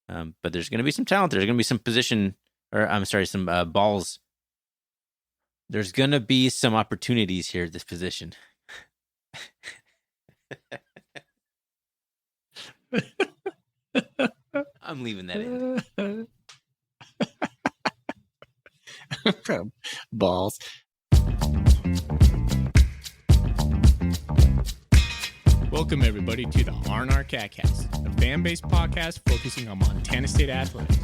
But there's going to be some talent. There's going to be some some balls. There's going to be some opportunities here at this position. I'm leaving that in. Balls. Welcome, everybody, to the R&R-Catcast, a fan-based podcast focusing on Montana State athletics.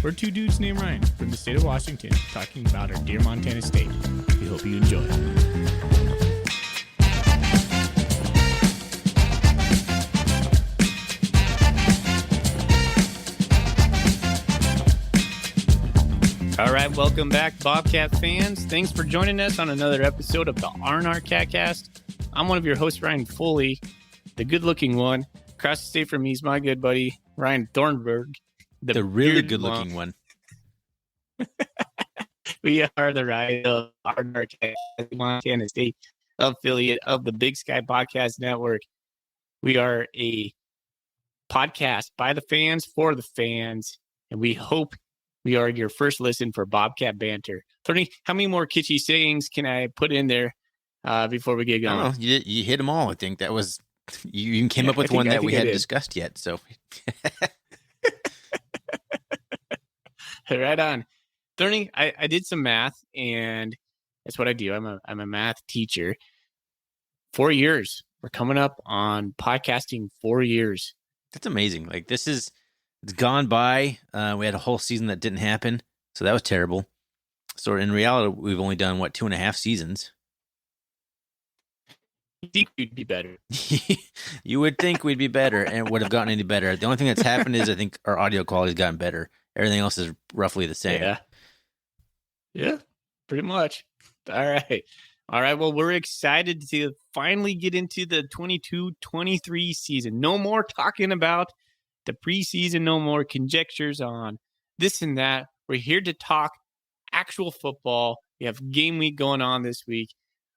We're two dudes named Ryan from the state of Washington talking about our dear Montana State. We hope you enjoy. All right, welcome back, Bobcat fans. Thanks for joining us on another episode of the R&R-Catcast. I'm one of your hosts, Ryan Foley, the good-looking one. Across the state from me is my good buddy, Ryan Thornburg. The really good-looking one. We are the Ryan of R&R-Catcast, Montana State affiliate of the Big Sky Podcast Network. We are a podcast by the fans, for the fans, and we hope we are your first listen for Bobcat banter. Tony, how many more kitschy sayings can I put in there before we get going? I don't know. You hit them all. I think that was you came up with one that we hadn't discussed yet. So right on. Tony, I did some math, and that's what I do. I'm a math teacher. 4 years. We're coming up on podcasting 4 years. That's amazing. Like it's gone by. We had a whole season that didn't happen, so that was terrible. So in reality, we've only done 2.5 seasons. You think we'd be better? You would think we'd be better, and it would have gotten any better. The only thing that's happened is I think our audio quality's gotten better. Everything else is roughly the same. Yeah, pretty much. All right. Well, we're excited to finally get into the 22-23 season. No more talking about the preseason, no more conjectures on this and that. We're here to talk actual football. We have game week going on this week.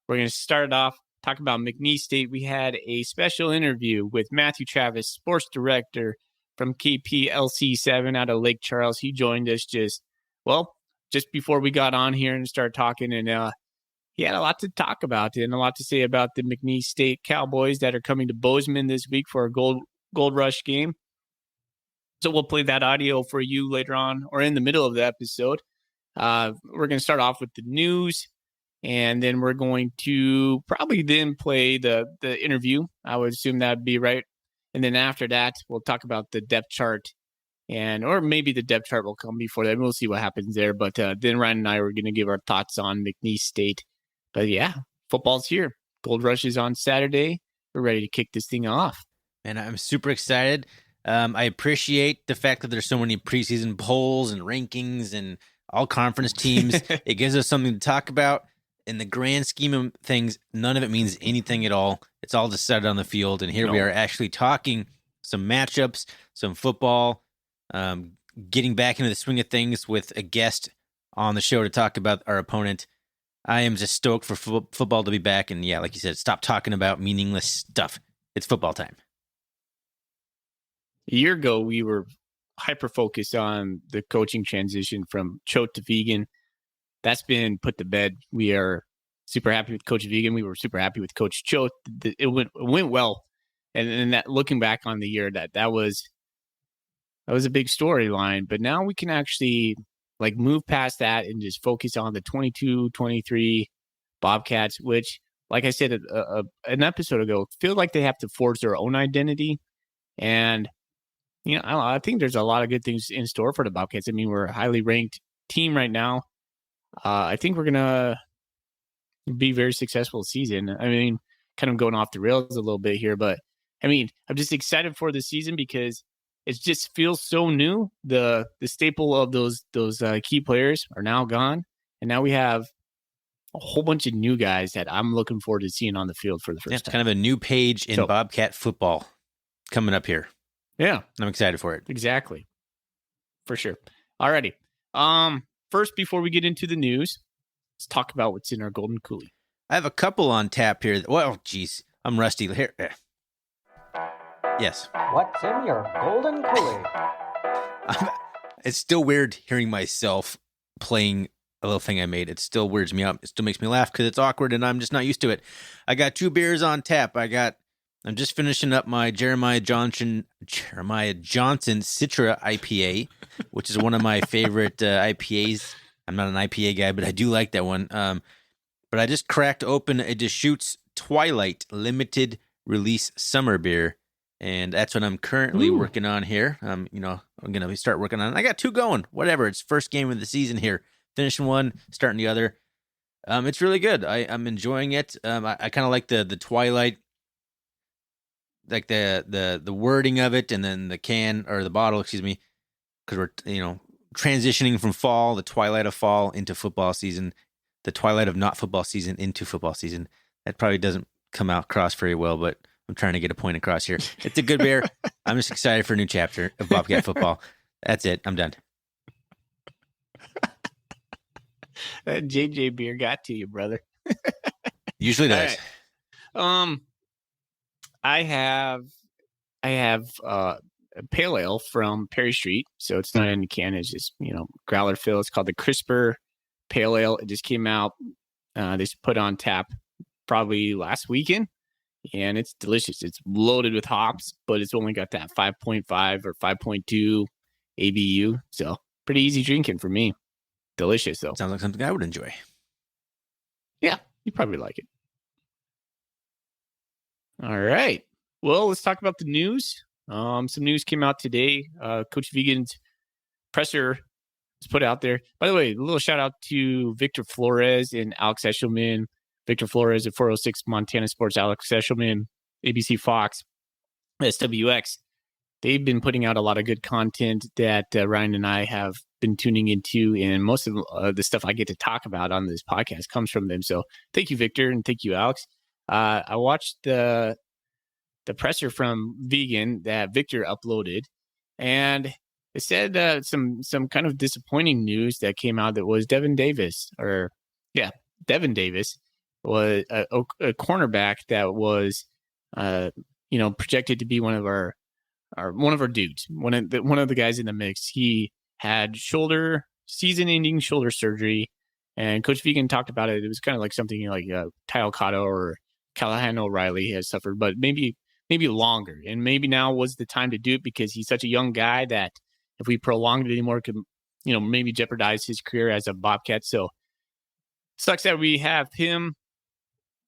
We're going to start off talking about McNeese State. We had a special interview with Matthew Travis, sports director from KPLC7 out of Lake Charles. He joined us just before we got on here and started talking, and he had a lot to talk about and a lot to say about the McNeese State Cowboys that are coming to Bozeman this week for a Gold Rush game. So we'll play that audio for you later on or in the middle of the episode. We're going to start off with the news, and then we're going to probably then play the interview. I would assume that would be right. And then after that, we'll talk about the depth chart, or maybe the depth chart will come before that. We'll see what happens there. But then Ryan and I were going to give our thoughts on McNeese State. But yeah, football's here. Gold Rush is on Saturday. We're ready to kick this thing off. And I'm super excited. I appreciate the fact that there's so many preseason polls and rankings and all conference teams. It gives us something to talk about. In the grand scheme of things, none of it means anything at all. It's all decided on the field. And here we are actually talking some matchups, some football, getting back into the swing of things with a guest on the show to talk about our opponent. I am just stoked for football to be back. And yeah, like you said, stop talking about meaningless stuff. It's football time. A year ago, we were hyper-focused on the coaching transition from Choate to Vegan. That's been put to bed. We are super happy with Coach Vegan. We were super happy with Coach Choate. It went well. And that looking back on the year, that was a big storyline. But now we can actually move past that and just focus on the 22-23 Bobcats, which, like I said an episode ago, feel like they have to forge their own identity. And I think there's a lot of good things in store for the Bobcats. I mean, we're a highly ranked team right now. I think we're going to be very successful this season. I mean, kind of going off the rails a little bit here, but I mean, I'm just excited for the season because it just feels so new. The staple of those key players are now gone. And now we have a whole bunch of new guys that I'm looking forward to seeing on the field for the first time. Kind of a new page in Bobcat football coming up here. Yeah. I'm excited for it. Exactly. For sure. Alrighty. First, before we get into the news, let's talk about what's in our Golden Coolie. I have a couple on tap here. Well, geez, I'm rusty. Here. Yes. What's in your Golden Coolie? It's still weird hearing myself playing a little thing I made. It still weirds me out. It still makes me laugh because it's awkward and I'm just not used to it. I got 2 beers on tap. I'm just finishing up my Jeremiah Johnson Citra IPA, which is one of my favorite IPAs. I'm not an IPA guy, but I do like that one. But I just cracked open a Deschutes Twilight limited release summer beer. And that's what I'm currently working on here. I'm going to start working on it. I got 2 going. Whatever. It's first game of the season here. Finishing one, starting the other. It's really good. I'm enjoying it. I kind of like the Twilight, like the wording of it, and then the can or the bottle, excuse me, because we're transitioning from fall, the twilight of fall, into football season, the twilight of not football season into football season. That probably doesn't come out across very well, but I'm trying to get a point across here. It's a good beer. I'm just excited for a new chapter of Bobcat football. That's it. I'm done. That JJ beer got to you, brother. Usually does. Right. I have a pale ale from Perry Street, so it's not in a can. It's just growler fill. It's called the Crisper Pale Ale. It just came out. They put on tap probably last weekend, and it's delicious. It's loaded with hops, but it's only got that 5.5 or 5.2 ABU, so pretty easy drinking for me. Delicious though. Sounds like something I would enjoy. Yeah, you probably like it. All right. Well, let's talk about the news. Some news came out today. Coach Vigen's presser was put out there. By the way, a little shout out to Victor Flores and Alex Eshelman. Victor Flores at 406 Montana Sports, Alex Eshelman, ABC Fox, SWX. They've been putting out a lot of good content that Ryan and I have been tuning into, and most of the stuff I get to talk about on this podcast comes from them. So thank you, Victor, and thank you, Alex. I watched the presser from Vegan that Victor uploaded, and it said some kind of disappointing news that came out that was Devin Davis was a cornerback that was projected to be one of our dudes, one of the guys in the mix. He had season-ending shoulder surgery, and Coach Vegan talked about it. It was kind of like something like Kyle Cotto or Callahan O'Reilly has suffered, but maybe longer. And maybe now was the time to do it because he's such a young guy that if we prolonged it anymore, could maybe jeopardize his career as a Bobcat. So sucks that we have him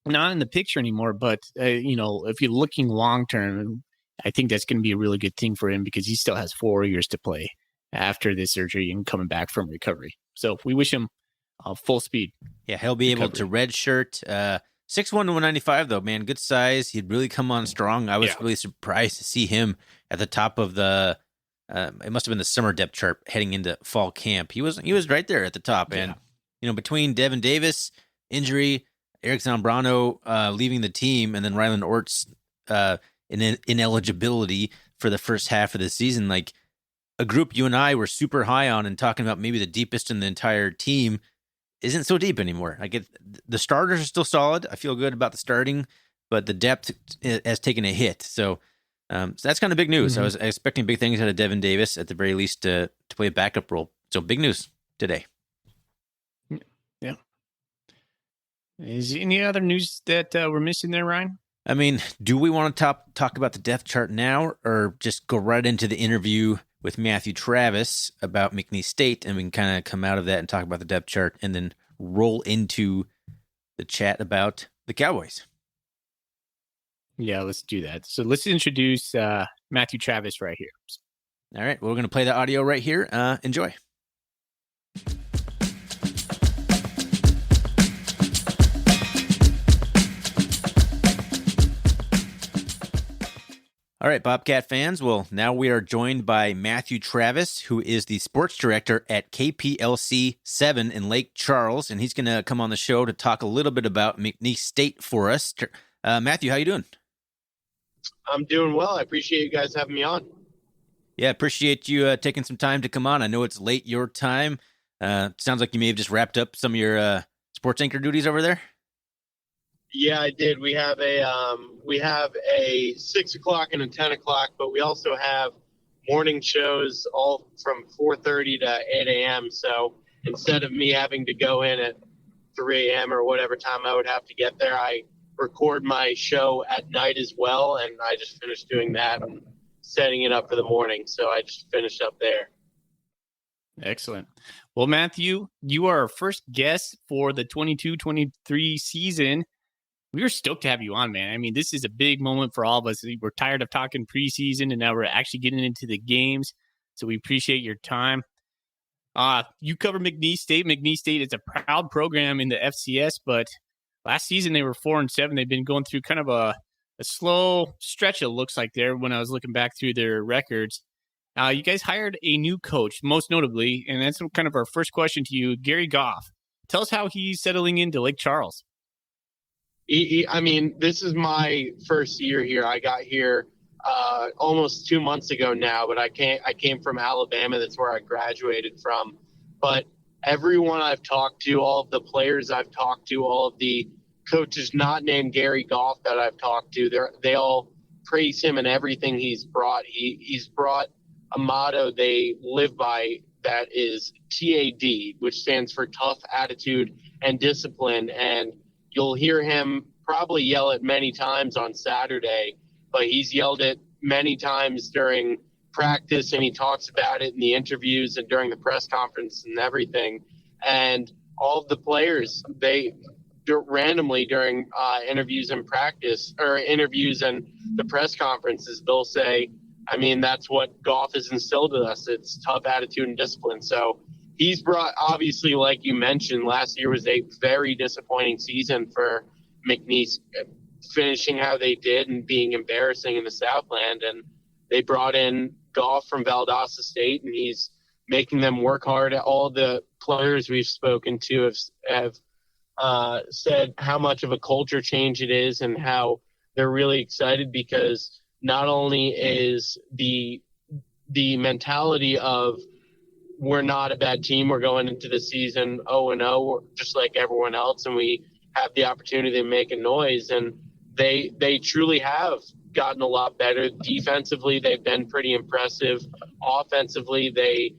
not in the picture anymore. But if you're looking long term, I think that's going to be a really good thing for him because he still has 4 years to play after this surgery and coming back from recovery. So we wish him full speed. Yeah, he'll be able to redshirt. 6'1" to 195, though, man. Good size. He'd really come on strong. I was really surprised to see him at the top of the it must have been the summer depth chart heading into fall camp. He was right there at the top. And, between Devin Davis, injury, Eric Zambrano leaving the team, and then Ryland Ort's ineligibility for the first half of the season, like a group you and I were super high on and talking about maybe the deepest in the entire team isn't so deep anymore. I get the starters are still solid. I feel good about the starting, but the depth has taken a hit. So that's kind of big news. I was expecting big things out of Devin Davis at the very least to play a backup role. So big news today. Yeah. Is any other news that we're missing there, Ryan? I mean, do we want to talk about the depth chart now or just go right into the interview with Matthew Travis about McNeese State, and we can kind of come out of that and talk about the depth chart and then roll into the chat about the Cowboys? Yeah, let's do that. So let's introduce Matthew Travis right here. All right, well, we're going to play the audio right here. Enjoy. All right, Bobcat fans. Well, now we are joined by Matthew Travis, who is the sports director at KPLC 7 in Lake Charles, and he's going to come on the show to talk a little bit about McNeese State for us. Matthew, how you doing? I'm doing well. I appreciate you guys having me on. Yeah, appreciate you taking some time to come on. I know it's late your time. Sounds like you may have just wrapped up some of your sports anchor duties over there. Yeah, I did. We have a 6 o'clock and a 10 o'clock, but we also have morning shows all from 4:30 to 8 a.m. So instead of me having to go in at 3 a.m. or whatever time I would have to get there, I record my show at night as well. And I just finished doing that and setting it up for the morning. So I just finished up there. Excellent. Well, Matthew, you are our first guest for the 22-23 season. We were stoked to have you on, man. I mean, this is a big moment for all of us. We're tired of talking preseason, and now we're actually getting into the games. So we appreciate your time. You cover McNeese State. McNeese State is a proud program in the FCS, but last season they were 4-7. They've been going through kind of a slow stretch, it looks like, there when I was looking back through their records. You guys hired a new coach, most notably, and that's kind of our first question to you, Gary Goff. Tell us how he's settling into Lake Charles. I mean, this is my first year here. I got here almost 2 months ago now, but I came from Alabama. That's where I graduated from. But everyone I've talked to, all of the players I've talked to, all of the coaches not named Gary Goff that I've talked to, they all praise him and everything he's brought. He's brought a motto they live by that is TAD, which stands for tough attitude and discipline. And you'll hear him probably yell it many times on Saturday, but he's yelled it many times during practice, and he talks about it in the interviews and during the press conference and everything. And all of the players, they randomly during interviews and practice or interviews and the press conferences, they'll say, I mean, that's what Goff has instilled in us. It's tough attitude and discipline. So he's brought, obviously, like you mentioned, last year was a very disappointing season for McNeese, finishing how they did and being embarrassing in the Southland. And they brought in Goff from Valdosta State, and he's making them work hard. All the players we've spoken to have said how much of a culture change it is and how they're really excited, because not only is the mentality of we're not a bad team, we're going into the season 0-0 just like everyone else, and we have the opportunity to make a noise, and they truly have gotten a lot better. Defensively, they've been pretty impressive. Offensively, they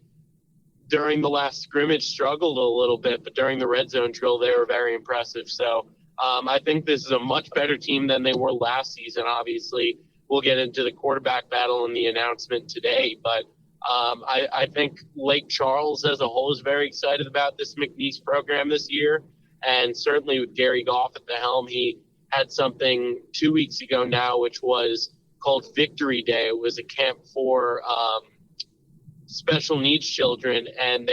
during the last scrimmage struggled a little bit, but during the red zone drill they were very impressive. So I think this is a much better team than they were last season. Obviously, we'll get into the quarterback battle in the announcement today, but I think Lake Charles as a whole is very excited about this McNeese program this year, and certainly with Gary Goff at the helm. He had something 2 weeks ago now, which was called Victory Day. It was a camp for special needs children, and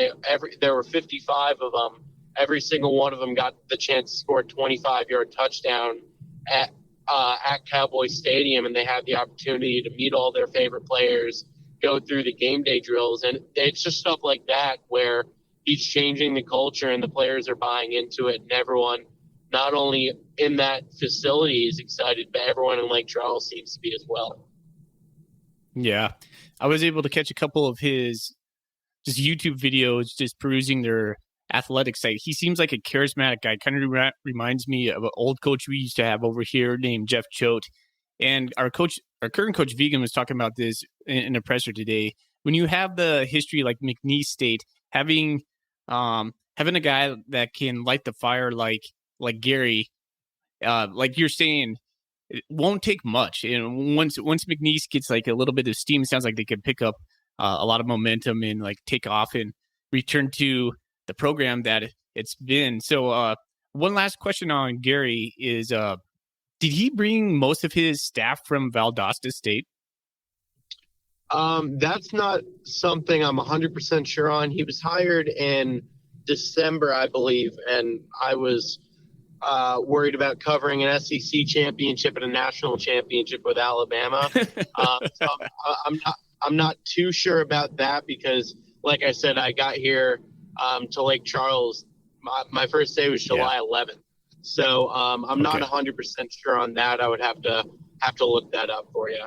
there were 55 of them. Every single one of them got the chance to score a 25-yard touchdown at Cowboy Stadium, and they had the opportunity to meet all their favorite players, go through the game day drills, and it's just stuff like that where he's changing the culture and the players are buying into it, and everyone not only in that facility is excited, but everyone in Lake Charles seems to be as well. Yeah, I was able to catch a couple of his just YouTube videos, just perusing their athletic site. He seems like a charismatic guy. Kind of reminds me of an old coach we used to have over here named Jeff Choate. And our current coach Vegan was talking about this in a presser today. When you have the history like McNeese State, having a guy that can light the fire like Gary, like you're saying, it won't take much. And once McNeese gets like a little bit of steam, it sounds like they could pick up a lot of momentum and like take off and return to the program that it's been. So one last question on Gary is, did he bring most of his staff from Valdosta State? That's not something I'm 100% sure on. He was hired in December, I believe, and I was worried about covering an SEC championship and a national championship with Alabama. So I'm not too sure about that because, like I said, I got here to Lake Charles. My first day was July 11th. So I'm not 100% sure on that. I would have to look that up for you.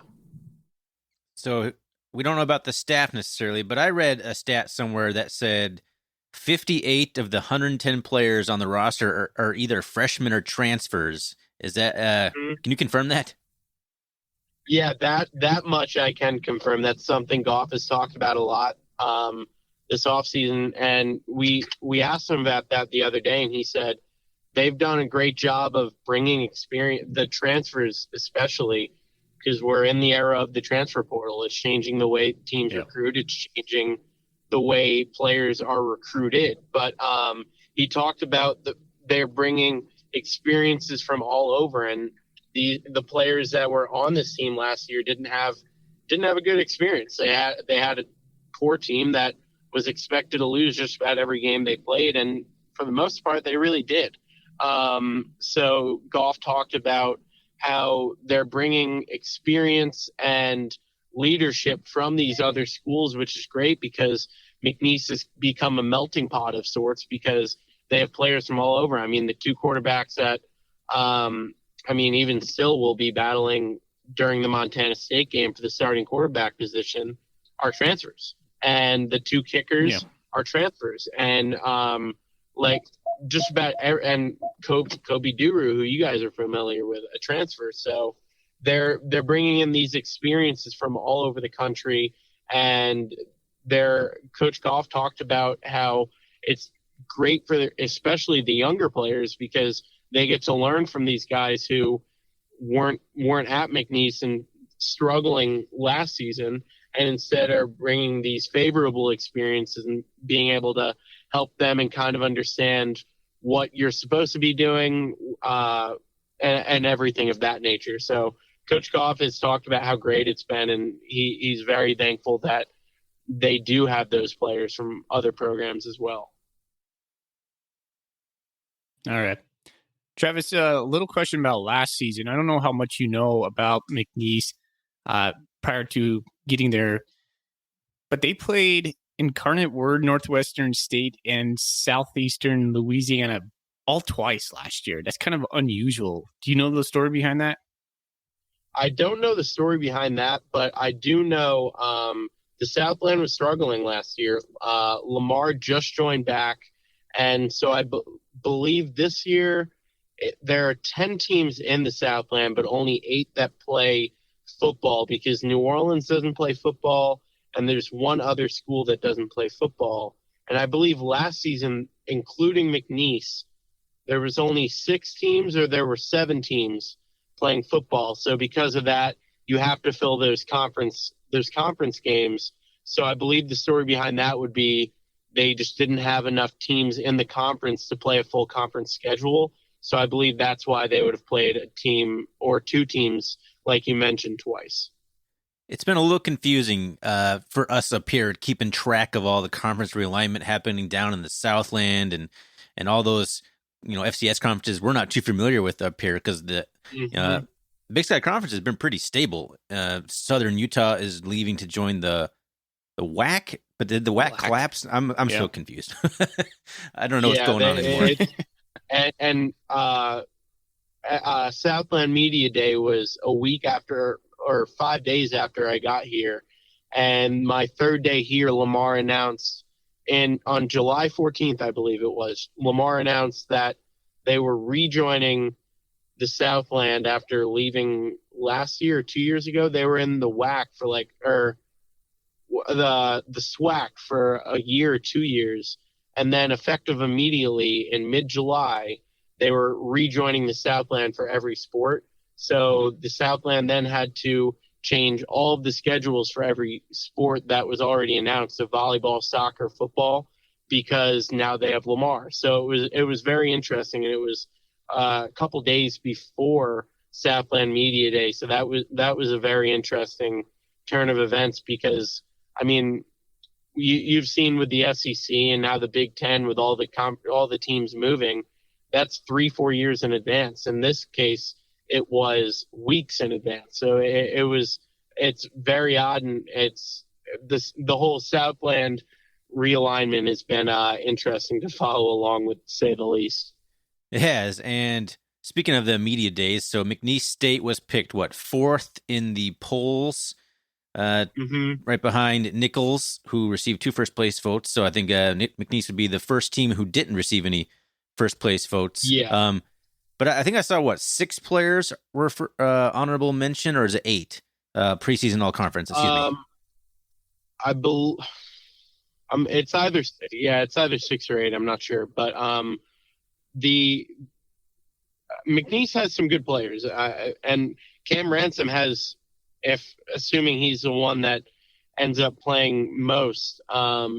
So we don't know about the staff necessarily, but I read a stat somewhere that said 58 of the 110 players on the roster are either freshmen or transfers. Is that can you confirm that? Yeah, that much I can confirm. That's something Goff has talked about a lot this offseason. And we asked him about that the other day, and he said they've done a great job of bringing experience, the transfers especially, because we're in the era of the transfer portal. It's changing the way teams recruit. It's changing the way players are recruited. But he talked about they're bringing experiences from all over, and the players that were on this team last year didn't have a good experience. They had a poor team that was expected to lose just about every game they played, and for the most part, they really did. So Goff talked about how they're bringing experience and leadership from these other schools, which is great because McNeese has become a melting pot of sorts because they have players from all over. I mean, the two quarterbacks that, even still will be battling during the Montana State game for the starting quarterback position are transfers, and the two kickers are transfers, and just about and Kobe Duru, who you guys are familiar with, a transfer. So they're bringing in these experiences from all over the country, and their coach Goff talked about how it's great for especially the younger players because they get to learn from these guys who weren't at McNeese and struggling last season, and instead are bringing these favorable experiences and being able to help them and kind of understand what you're supposed to be doing and everything of that nature. So Coach Goff has talked about how great it's been, and he's very thankful that they do have those players from other programs as well. All right. Travis, a little question about last season. I don't know how much you know about McNeese prior to getting there, but they played Incarnate Word, Northwestern State, and Southeastern Louisiana all twice last year. That's kind of unusual. Do you know the story behind that? I don't know the story behind that, but I do know the Southland was struggling last year. Lamar just joined back, and so I believe this year there are 10 teams in the Southland, but only 8 that play football because New Orleans doesn't play football, and there's one other school that doesn't play football. And I believe last season, including McNeese, there was only 6 teams or there were 7 teams playing football. So because of that, you have to fill those conference games. So I believe the story behind that would be they just didn't have enough teams in the conference to play a full conference schedule. So I believe that's why they would have played a team or 2 teams, like you mentioned, twice. It's been a little confusing for us up here, keeping track of all the conference realignment happening down in the Southland and all those, FCS conferences we're not too familiar with up here because the Big Sky Conference has been pretty stable. Southern Utah is leaving to join the WAC, but did the WAC collapse? I'm so confused. I don't know what's going on anymore. And Southland Media Day was a week after or 5 days after I got here. And my third day here, Lamar announced, and on July 14th, I believe it was, Lamar announced that they were rejoining the Southland after leaving last year or 2 years ago. They were in the WAC for the SWAC for a year or 2 years. And then effective immediately in mid-July, they were rejoining the Southland for every sport. So the Southland then had to change all of the schedules for every sport that was already announced, so volleyball, soccer, football, because now they have Lamar. So it was very interesting, and it was a couple days before Southland Media Day. So that was a very interesting turn of events because, I mean, you've seen with the SEC and now the Big Ten with all the teams moving, that's 3-4 years in advance. In this case, it was weeks in advance. So it's very odd, and the whole Southland realignment has been interesting to follow along with, to say the least. It has. And speaking of the media days, so McNeese State was picked, 4th in the polls, right behind Nichols, who received 2 first-place votes. So I think McNeese would be the first team who didn't receive any first-place votes. Yeah. But I think I saw, 6 players were for honorable mention, or is it 8? preseason all conference. Excuse me. I believe it's either 6 or 8. I'm not sure, but the McNeese has some good players, and Cam Ransom has, if assuming he's the one that ends up playing most,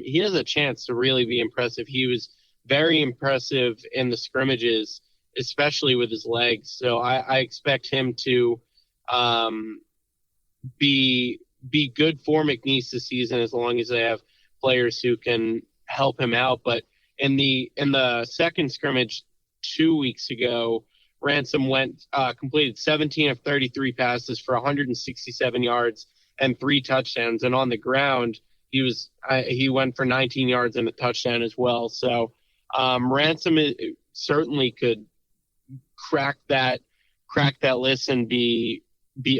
he has a chance to really be impressive. He was very impressive in the scrimmages, especially with his legs. So I expect him to be good for McNeese this season as long as they have players who can help him out. But in the second scrimmage 2 weeks ago, Ransom completed 17 of 33 passes for 167 yards and 3 touchdowns. And on the ground, he went for 19 yards and a touchdown as well. So Ransom certainly could crack that list and be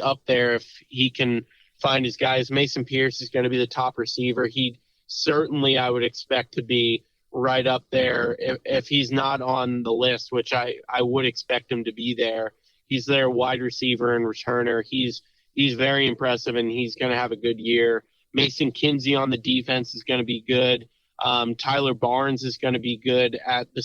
up there if he can find his guys. Mason Pierce is going to be the top receiver. He certainly, I would expect, to be right up there. If he's not on the list, which I would expect him to be there, he's their wide receiver and returner. He's very impressive, and he's going to have a good year. Mason Kinsey on the defense is going to be good. Tyler Barnes is going to be good at the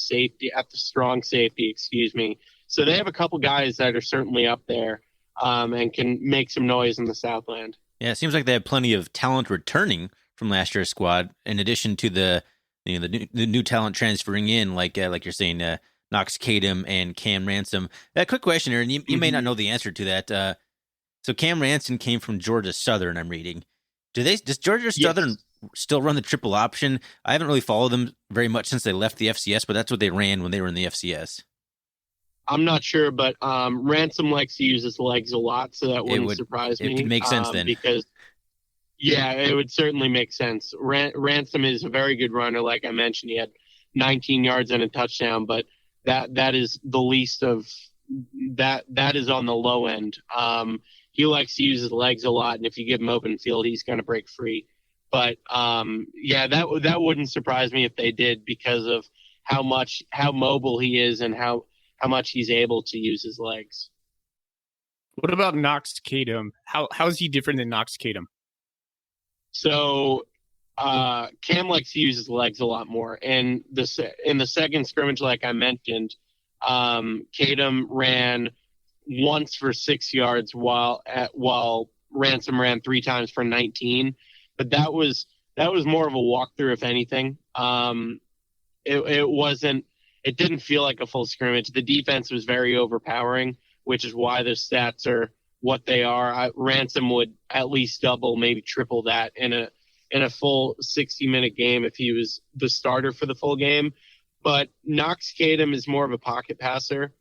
strong safety, excuse me. So they have a couple guys that are certainly up there and can make some noise in the Southland. Yeah, it seems like they have plenty of talent returning from last year's squad, in addition to the new talent transferring in, like you're saying, Knox Kadum and Cam Ransom. Quick question here, and you may not know the answer to that. So Cam Ransom came from Georgia Southern, I'm reading. Does Georgia Southern still run the triple option? I haven't really followed them very much since they left the FCS, but that's what they ran when they were in the FCS. I'm not sure, but Ransom likes to use his legs a lot, so that wouldn't surprise me. It could make sense then. Because, yeah, it would certainly make sense. Ransom is a very good runner. Like I mentioned, he had 19 yards and a touchdown, but that is the least of that. That is on the low end. He likes to use his legs a lot, and if you give him open field, he's going to break free. But that wouldn't surprise me if they did, because of how mobile he is and how much he's able to use his legs. What about Knox Kadum? How is he different than Knox Kadum? So Cam likes to use his legs a lot more. And in the second scrimmage, like I mentioned, Kadum ran once for 6 yards while Ransom ran 3 times for 19. But that was more of a walkthrough, if anything. It didn't feel like a full scrimmage. The defense was very overpowering, which is why the stats are what they are. Ransom would at least double, maybe triple that in a full 60-minute game if he was the starter for the full game. But Knox Kadum is more of a pocket passer.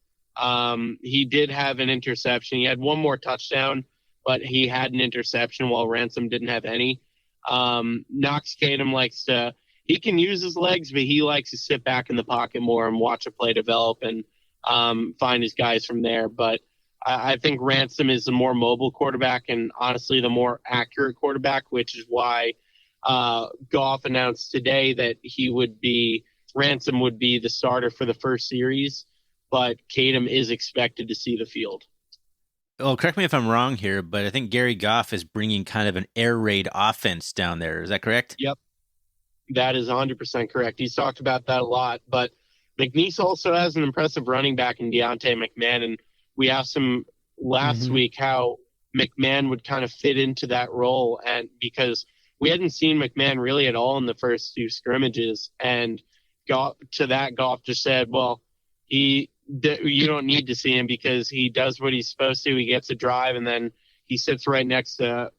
He did have an interception. He had one more touchdown, but he had an interception while Ransom didn't have any. Knox Kadum he can use his legs, but he likes to sit back in the pocket more and watch a play develop and find his guys from there. But I think Ransom is the more mobile quarterback and honestly the more accurate quarterback, which is why Goff announced today that Ransom would be the starter for the first series, but Kadum is expected to see the field. Well, correct me if I'm wrong here, but I think Gary Goff is bringing kind of an air raid offense down there. Is that correct? Yep. That is 100% correct. He's talked about that a lot, but McNeese also has an impressive running back in Deontay McMahon, and we asked him last week how McMahon would kind of fit into that role, and because we hadn't seen McMahon really at all in the first 2 scrimmages, and Goff just said, well, you don't need to see him because he does what he's supposed to. He gets a drive, and then he sits right next to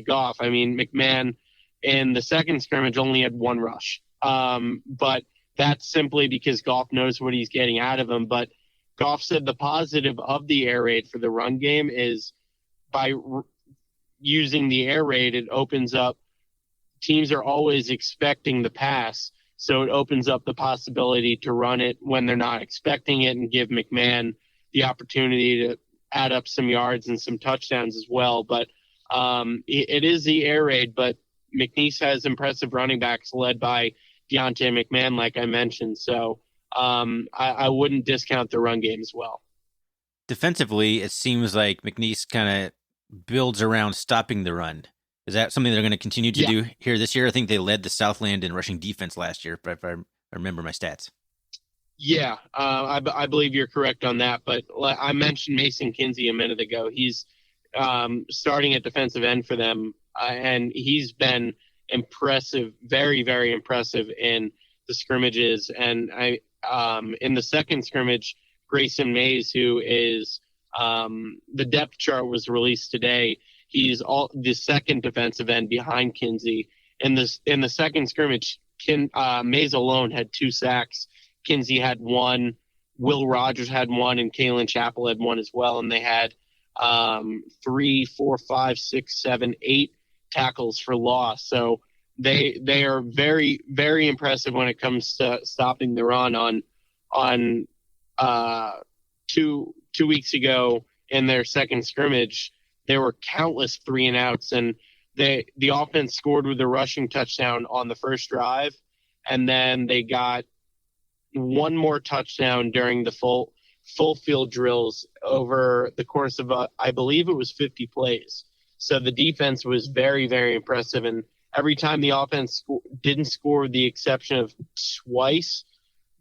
Goff. I mean, McMahon in the second scrimmage only had 1 rush. But that's simply because Goff knows what he's getting out of him. But Goff said the positive of the air raid for the run game is by using the air raid, it opens up. Teams are always expecting the pass, so it opens up the possibility to run it when they're not expecting it and give McMahon the opportunity to add up some yards and some touchdowns as well. But it is the air raid, but McNeese has impressive running backs led by Deontay McMahon, like I mentioned. So I wouldn't discount the run game as well. Defensively, it seems like McNeese kind of builds around stopping the run. Is that something they're going to continue to do here this year? I think they led the Southland in rushing defense last year, if I remember my stats. Yeah, I believe you're correct on that. But I mentioned Mason Kinsey a minute ago. He's starting at defensive end for them, and he's been impressive, very, very impressive in the scrimmages. And in the second scrimmage, Grayson Mays, who is the depth chart was released today. He's the second defensive end behind Kinsey. In the second scrimmage, Mays alone had 2 sacks. Kinsey had 1, Will Rogers had 1, and Kalen Chappell had 1 as well. And they had 3, 4, 5, 6, 7, 8 tackles for loss. So they are very, very impressive when it comes to stopping the run. On 2 weeks ago in their second scrimmage, there were countless 3-and-outs, and the offense scored with a rushing touchdown on the first drive, and then they got 1 more touchdown during the full field drills over the course of I believe it was 50 plays. So the defense was very, very impressive, and every time the offense didn't score, with the exception of twice,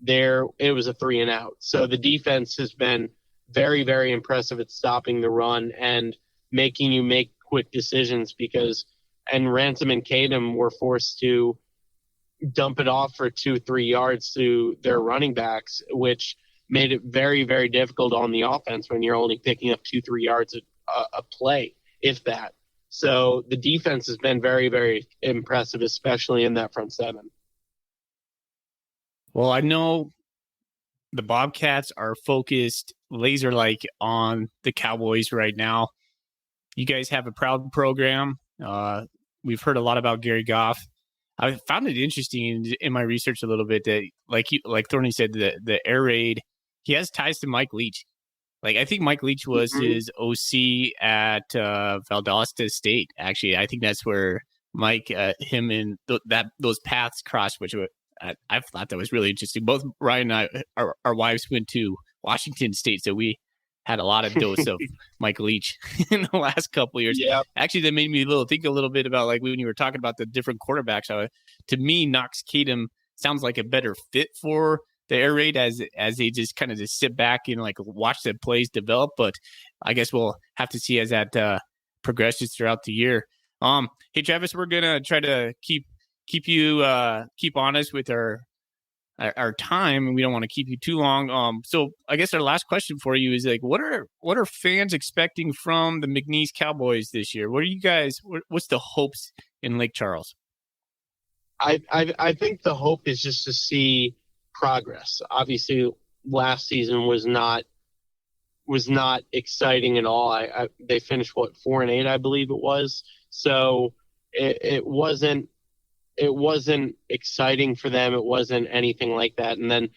it was a 3-and-out. So the defense has been very, very impressive at stopping the run and making you make quick decisions, and Ransom and Kadem were forced to dump it off for 2-3 yards to their running backs, which made it very, very difficult on the offense when you're only picking up 2-3 yards a play, if that. So the defense has been very, very impressive, especially in that front seven. Well, I know the Bobcats are focused laser-like on the Cowboys right now. You guys have a proud program. We've heard a lot about Gary Goff. I found it interesting in my research a little bit that, like Thorny said, the air raid, he has ties to Mike Leach. Like, I think Mike Leach was his OC at Valdosta State. Actually, I think that's where Mike, him and those paths crossed, which I thought that was really interesting. Both Ryan and I, our wives went to Washington State, so we had a lot of dose of Mike Leach in the last couple of years. Yeah. Actually, that made me think a little bit about, like, when you were talking about the different quarterbacks. To me, Knox Kadem sounds like a better fit for the air raid as they just kind of just sit back and like watch the plays develop. But I guess we'll have to see as that progresses throughout the year. Hey Travis, we're gonna try to keep honest with our time, and we don't want to keep you too long. So I guess our last question for you is, like, what are fans expecting from the McNeese Cowboys this year? What's the hopes in Lake Charles? I think the hope is just to see progress. Obviously, last season was not exciting at all. They finished 4-8, I believe it was. So it wasn't exciting for them. It wasn't anything like that. And then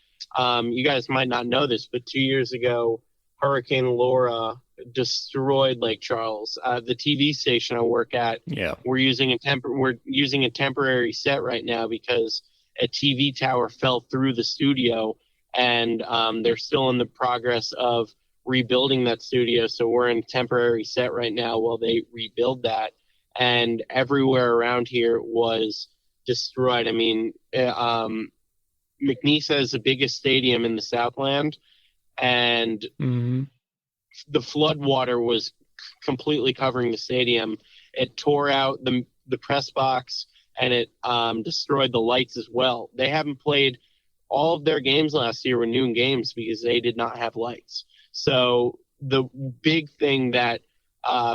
you guys might not know this, but 2 years ago, Hurricane Laura destroyed Lake Charles. The TV station I work at, we're using a temporary set right now because a TV tower fell through the studio, and they're still in the progress of rebuilding that studio. So we're in a temporary set right now while they rebuild that. And everywhere around here was destroyed. I mean, McNeese has the biggest stadium in the Southland, and the flood water was completely covering the stadium. It tore out the press box, and it destroyed the lights as well. They haven't played all of their games last year were noon games because they did not have lights. So the big thing that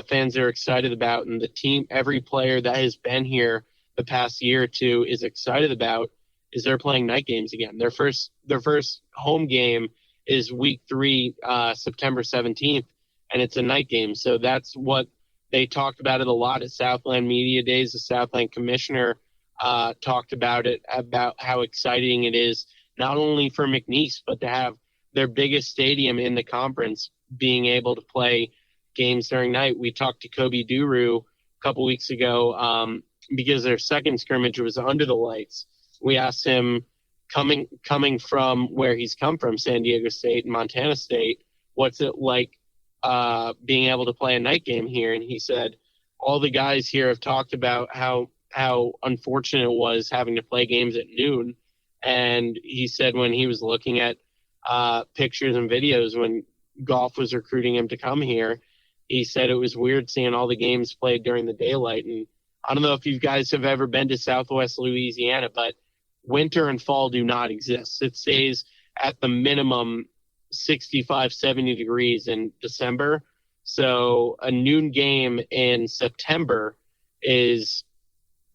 fans are excited about, and the team, every player that has been here the past year or two is excited about, is they're playing night games again. Their first home game is week 3, September 17th, and it's a night game. So that's what they talked about it a lot at Southland Media Days. The Southland commissioner talked about it, about how exciting it is, not only for McNeese, but to have their biggest stadium in the conference being able to play games during night. We talked to Kobe Duru a couple weeks ago because their second scrimmage was under the lights. We asked him, coming from where he's come from, San Diego State and Montana State, what's it like being able to play a night game here. And he said all the guys here have talked about how unfortunate it was having to play games at noon. And he said when he was looking at pictures and videos when golf was recruiting him to come here, he said it was weird seeing all the games played during the daylight. And I don't know if you guys have ever been to Southwest Louisiana, but winter and fall do not exist. It stays at the minimum 65, 70 degrees in December. So a noon game in September is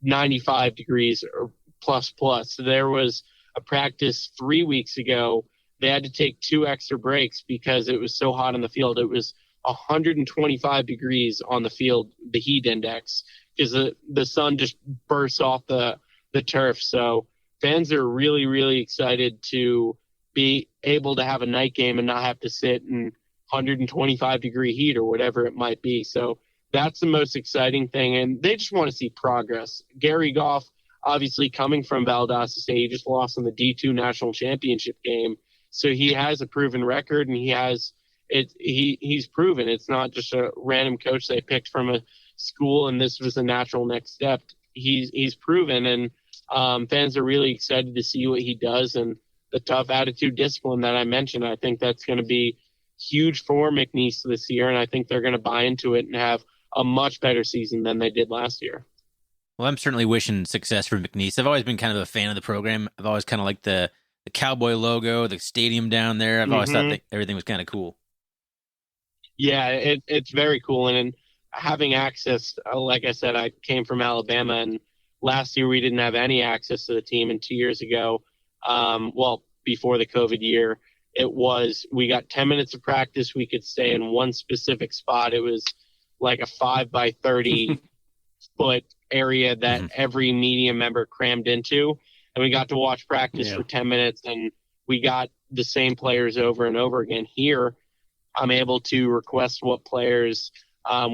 95 degrees or plus. So there was a practice 3 weeks ago. They had to take 2 extra breaks because it was so hot in the field. It was 125 degrees on the field, the heat index, because the sun just bursts off the turf. So fans are really, really excited to be able to have a night game and not have to sit in 125 degree heat or whatever it might be. So that's the most exciting thing. And they just want to see progress. Gary Goff, obviously coming from Valdosta State, he just lost in the D2 national championship game. So he has a proven record, and he's proven it's not just a random coach they picked from a school and this was a natural next step. He's proven, and fans are really excited to see what he does, and the tough attitude, discipline that I mentioned. I think that's going to be huge for McNeese this year, and I think they're going to buy into it and have a much better season than they did last year. Well, I'm certainly wishing success for McNeese. I've always been kind of a fan of the program. I've always kind of liked the cowboy logo, the stadium down there. I've always thought that everything was kind of cool. Yeah, it's very cool. And having access, like I said, I came from Alabama, and last year we didn't have any access to the team. And 2 years ago, before the COVID year, we got 10 minutes of practice. We could stay in one specific spot. It was like a 5 by 30 foot area that every media member crammed into. And we got to watch practice for 10 minutes, and we got the same players over and over again. Here, I'm able to request what players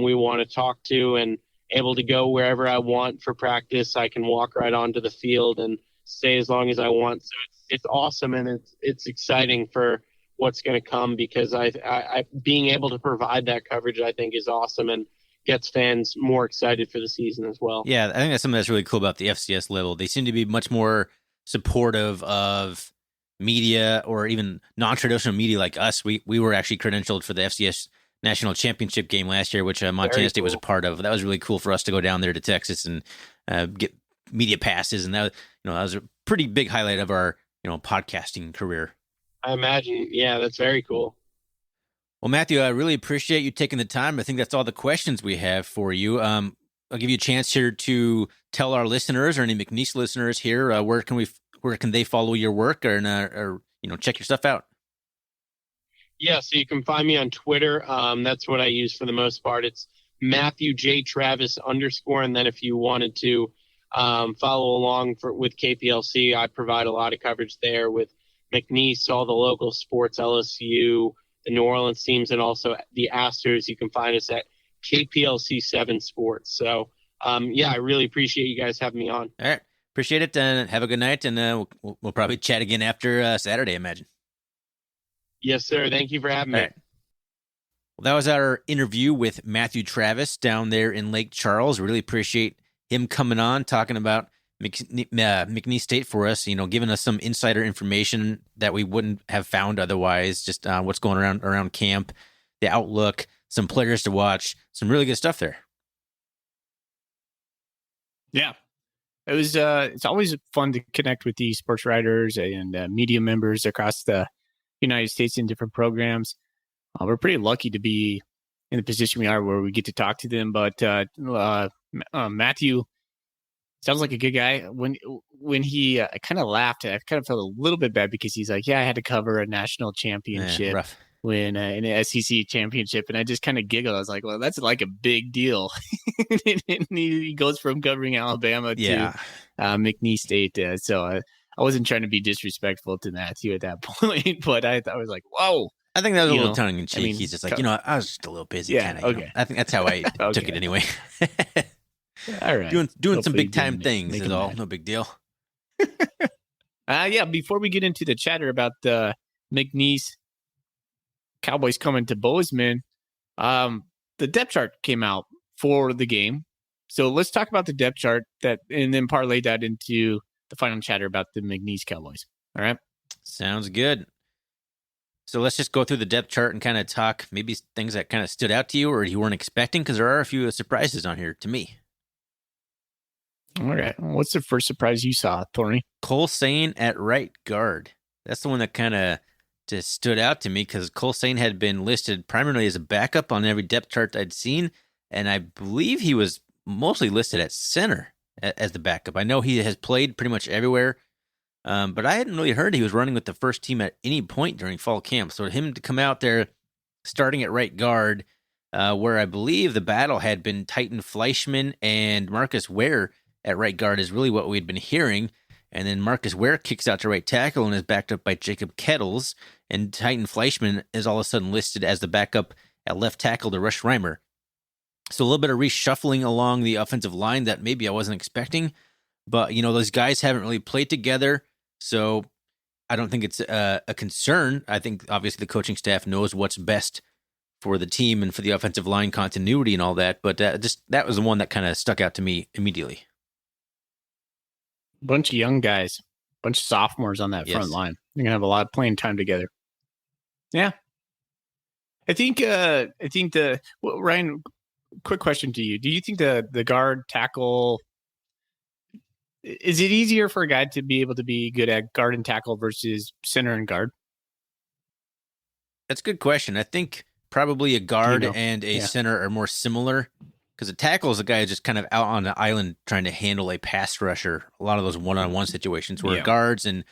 we want to talk to, and able to go wherever I want for practice. I can walk right onto the field and stay as long as I want. So it's awesome, and it's exciting for what's going to come, because I being able to provide that coverage, I think, is awesome and gets fans more excited for the season as well. Yeah, I think that's something that's really cool about the FCS level. They seem to be much more supportive of media, or even non-traditional media like us. We were actually credentialed for the FCS National Championship game last year, which Montana State was a part of. That was really cool for us to go down there to Texas and get media passes, and that was a pretty big highlight of our podcasting career. I imagine. Yeah, that's very cool. Well, Matthew, I really appreciate you taking the time. I think that's all the questions we have for you. I'll give you a chance here to tell our listeners, or any McNeese listeners here, where can they follow your work, or check your stuff out? Yeah, so you can find me on Twitter. That's what I use for the most part. It's Matthew J. Travis _. And then if you wanted to follow along with KPLC, I provide a lot of coverage there with McNeese, all the local sports, LSU, the New Orleans teams, and also the Astros. You can find us at KPLC 7 Sports. So, I really appreciate you guys having me on. All right. Appreciate it, and have a good night, and we'll probably chat again after Saturday, I imagine. Yes, sir. Thank you for having me. Right. Well, that was our interview with Matthew Travis down there in Lake Charles. Really appreciate him coming on, talking about McNeese State for us, giving us some insider information that we wouldn't have found otherwise, just what's going around camp, the outlook, some players to watch, some really good stuff there. Yeah. It was. It's always fun to connect with these sports writers and media members across the United States in different programs. We're pretty lucky to be in the position we are where we get to talk to them. But Matthew sounds like a good guy. When he kind of laughed, I kind of felt a little bit bad, because he's like, I had to cover a national championship. Rough. When in an SEC championship, and I just kind of giggled. I was like, well, that's like a big deal. And he goes from covering Alabama to McNeese State. So I wasn't trying to be disrespectful to Matthew at that point, but I was like, whoa. I think that was a little tongue in cheek. I mean, he's just like, I was just a little busy. Yeah, okay. I think that's how I took it anyway. All right. Doing Hopefully some big time things is all. Mad. No big deal. Before we get into the chatter about the McNeese Cowboys coming to Bozeman, The depth chart came out for the game. So let's talk about the depth chart and then parlay that into the final chatter about the McNeese Cowboys. All right. Sounds good. So let's just go through the depth chart and kind of talk maybe things that kind of stood out to you or you weren't expecting, because there are a few surprises on here to me. All right. What's the first surprise you saw, Thorny? Cole Sain at right guard. That's the one that kind of just stood out to me, because Cole Sain had been listed primarily as a backup on every depth chart I'd seen, and I believe he was mostly listed at center as the backup. I know he has played pretty much everywhere, but I hadn't really heard he was running with the first team at any point during fall camp. So him to come out there starting at right guard, where I believe the battle had been Titan Fleischman and Marcus Ware at right guard, is really what we'd been hearing. And then Marcus Ware kicks out to right tackle and is backed up by Jacob Kettles. And Titan Fleischman is all of a sudden listed as the backup at left tackle to Rush Reimer. So a little bit of reshuffling along the offensive line that maybe I wasn't expecting. But, those guys haven't really played together. So I don't think it's a concern. I think obviously the coaching staff knows what's best for the team and for the offensive line continuity and all that. But that was the one that kind of stuck out to me immediately. Bunch of young guys, bunch of sophomores on that front line. They're gonna have a lot of playing time together. Yeah, I think Ryan. Quick question to you: do you think the guard tackle, is it easier for a guy to be able to be good at guard and tackle versus center and guard? That's a good question. I think probably a guard and a center are more similar, because a tackle is a guy who's just kind of out on the island trying to handle a pass rusher. A lot of those one-on-one situations where guards and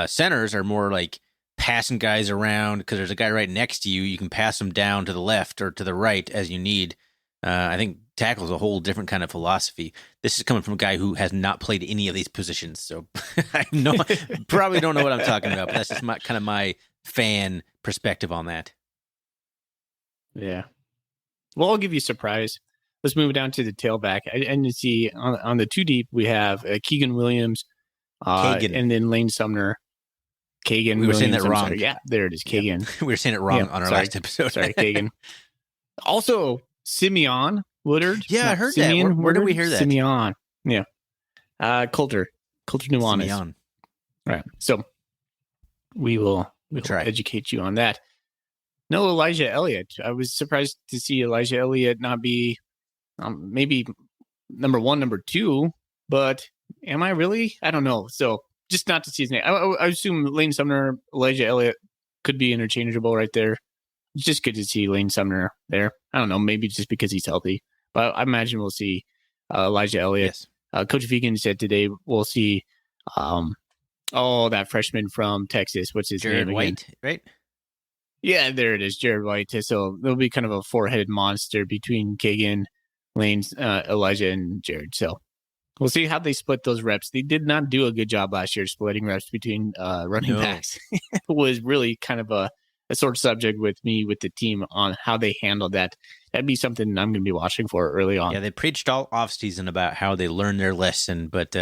centers are more like passing guys around, because there's a guy right next to you. You can pass them down to the left or to the right as you need. I think tackle is a whole different kind of philosophy. This is coming from a guy who has not played any of these positions, so I probably don't know what I'm talking about. But that's just my fan perspective on that. Yeah. Well, I'll give you a surprise. Let's move down to the tailback. And you see on the two deep, we have Keegan Williams, and then Lane Sumner. Kagan. We were saying that wrong. Yeah, there it is. Kagan. Yeah. We were saying it wrong on our last episode. Sorry, Kagan. Also, Simeon Woodard. Yeah, I heard Simeon that. Where did we hear that? Simeon. Yeah. Coulter Nuanez. Simeon. Right. So we'll educate you on that. No, Elijah Elliott. I was surprised to see Elijah Elliott not be maybe number one, number two, but am I really? I don't know. So just not to see his name. I assume Lane Sumner, Elijah Elliott could be interchangeable right there. It's just good to see Lane Sumner there. I don't know, maybe just because he's healthy, but I imagine we'll see Elijah Elliott. Yes. Coach Vegan said today we'll see that freshman from Texas. What's his Jared name? White, again? Right? Yeah, there it is, Jared White. So there'll be kind of a four-headed monster between Kagan, Lane, Elijah, and Jared. So we'll see how they split those reps. They did not do a good job last year splitting reps between running backs. It was really kind of a sore subject with the team on how they handled that. That'd be something I'm going to be watching for early on. Yeah, they preached all offseason about how they learned their lesson, but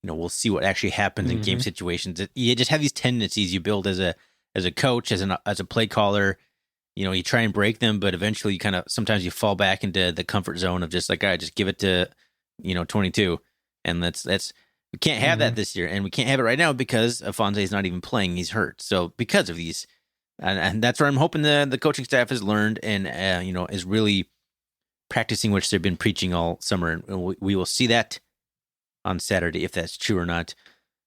we'll see what actually happens in game situations. You just have these tendencies you build as a coach, as a play caller. You try and break them, but eventually sometimes you fall back into the comfort zone of just like, all right, just give it to 22, and that's we can't have that this year, and we can't have it right now because Afonse's not even playing; he's hurt. So because of these, and that's where I'm hoping the coaching staff has learned and is really practicing, which they've been preaching all summer, and we will see that on Saturday if that's true or not.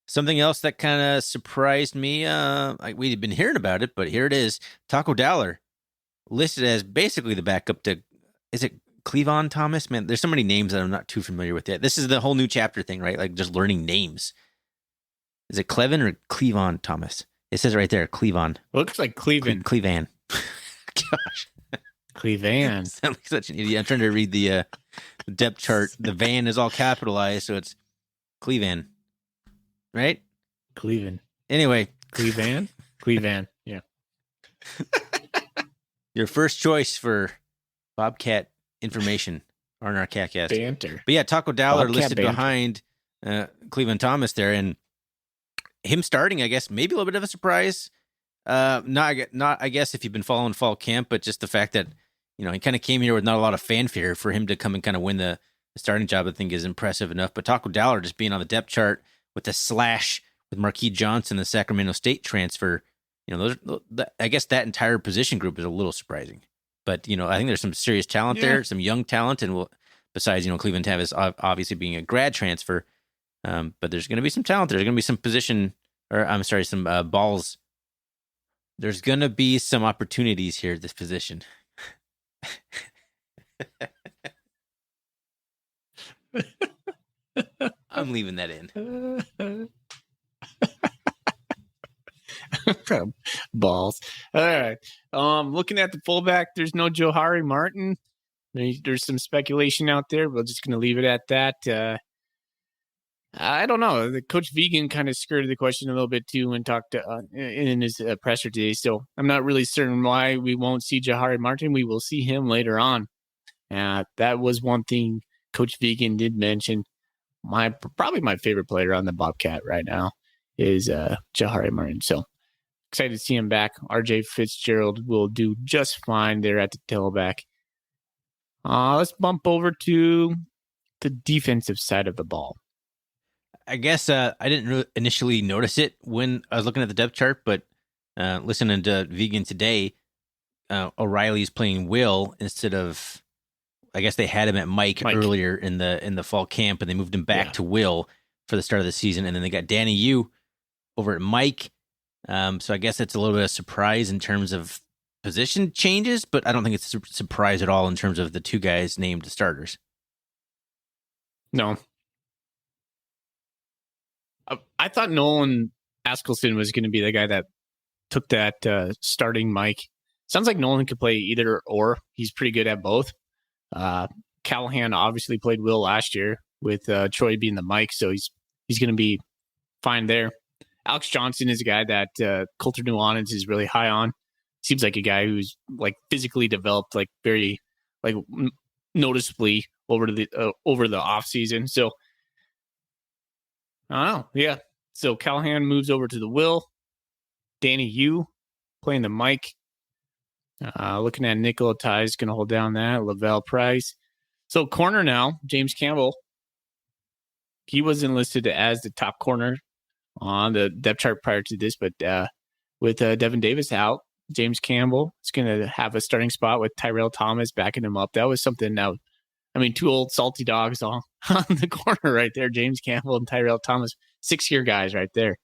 Something else that kind of surprised me, we'd been hearing about it, but here it is: Taco Dowler listed as basically the backup to, is it Cleavon Thomas? Man, there's so many names that I'm not too familiar with yet. This is the whole new chapter thing, right? Like just learning names. Is it Clevin or Cleavon Thomas? It says right there, Cleavon. Looks like Clevevan. Cleavan. Gosh. Cleavan. Sound like such an idiot. I'm trying to read the depth chart. The van is all capitalized, so it's Cleavan. Right? Clevevan. Anyway. Cleavan? Cleavan, yeah. Your first choice for Bobcat information on our CatCast. Banter. But yeah, Taco Dowler Bobcat listed banter behind Cleveland Thomas there, and him starting, I guess, maybe a little bit of a surprise. Not. I guess if you've been following fall camp, but just the fact that he kind of came here with not a lot of fanfare. For him to come and kind of win the starting job, I think is impressive enough. But Taco Dowler just being on the depth chart with the slash with Marquis Johnson, the Sacramento State transfer, I guess that entire position group is a little surprising. But I think there's some serious talent there, some young talent, and besides Cleveland Tavis obviously being a grad transfer, but there's going to be some talent. There's going to be some some balls. There's going to be some opportunities here at this position. I'm leaving that in. Balls. All right. Looking at the fullback, there's no Johari Martin. There's some speculation out there. We're just going to leave it at that. I don't know. The Coach Vegan kind of skirted the question a little bit too and talked in his presser today. So I'm not really certain why we won't see Johari Martin. We will see him later on. That was one thing Coach Vegan did mention. Probably my favorite player on the Bobcat right now is Johari Martin. So excited to see him back. RJ Fitzgerald will do just fine there at the tailback. Let's bump over to the defensive side of the ball. I guess I didn't really initially notice it when I was looking at the depth chart, but listening to Vegan today, O'Reilly's playing Will instead of, I guess they had him at Mike earlier in the fall camp, and they moved him back to Will for the start of the season, and then they got Danny Yu over at Mike. So I guess that's a little bit of a surprise in terms of position changes, but I don't think it's a surprise at all in terms of the two guys named starters. No. I thought Nolan Askelson was going to be the guy that took that starting Mike. Sounds like Nolan could play either or. He's pretty good at both. Callahan obviously played Will last year with Troy being the Mike, so he's going to be fine there. Alex Johnson is a guy that Coulter Nuanez is really high on. Seems like a guy who's like physically developed, like very like noticeably over the off season. So I don't know. Yeah. So Callahan moves over to the Will. Danny Yu playing the Mike. Looking at Nicola Ty is going to hold down that. Lavelle Price. So corner now, James Campbell. He wasn't listed as the top corner on the depth chart prior to this, but with Devin Davis out, James Campbell is going to have a starting spot with Tyrell Thomas backing him up. That was something that, two old salty dogs on the corner right there, James Campbell and Tyrell Thomas, 6-year guys right there.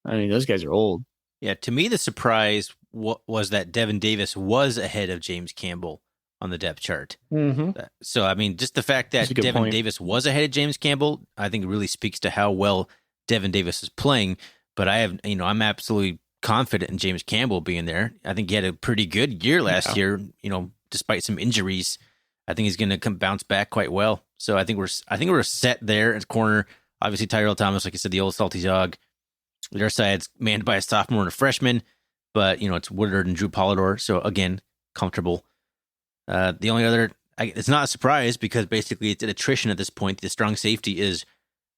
Those guys are old. Yeah, to me, the surprise was that Devin Davis was ahead of James Campbell on the depth chart. Mm-hmm. So, just the fact that Devin Davis was ahead of James Campbell, I think really speaks to how well Devin Davis is playing. But I'm absolutely confident in James Campbell being there. I think he had a pretty good year last year, despite some injuries. I think he's going to bounce back quite well. So I think we're set there at corner. Obviously, Tyrell Thomas, like I said, the old salty dog. Their side's manned by a sophomore and a freshman, but it's Woodard and Drew Polidor. So again, comfortable. The only other, it's not a surprise because basically it's an attrition at this point. The strong safety is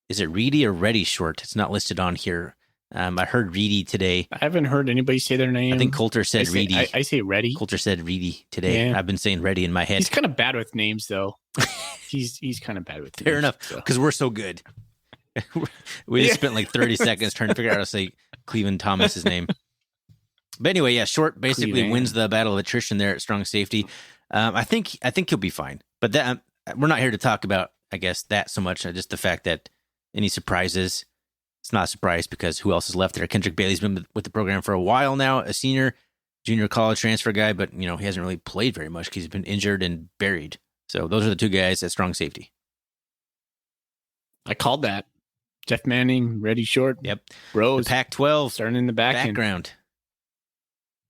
it Reedy or Reddy short? It's not listed on here. I heard Reedy today. I haven't heard anybody say their name. I think Coulter said Reedy. I say Reddy. Coulter said Reedy today. Yeah. I've been saying Reddy in my head. He's kind of bad with names, though. he's kind of bad with names. Fair enough, because we're so good. We just spent like 30 seconds trying to figure out how to say Cleveland Thomas's name. But anyway, Short basically wins the battle of attrition there at strong safety. I think he'll be fine. But that we're not here to talk about, I guess, that so much. Just the fact that any surprises. It's not a surprise because who else is left there? Kendrick Bailey's been with the program for a while now, a senior, junior college transfer guy, but he hasn't really played very much because he's been injured and buried. So those are the two guys at strong safety. I called that. Jeff Manning, Reddy Short. Yep. Rose. The Pac-12. Starting in the background.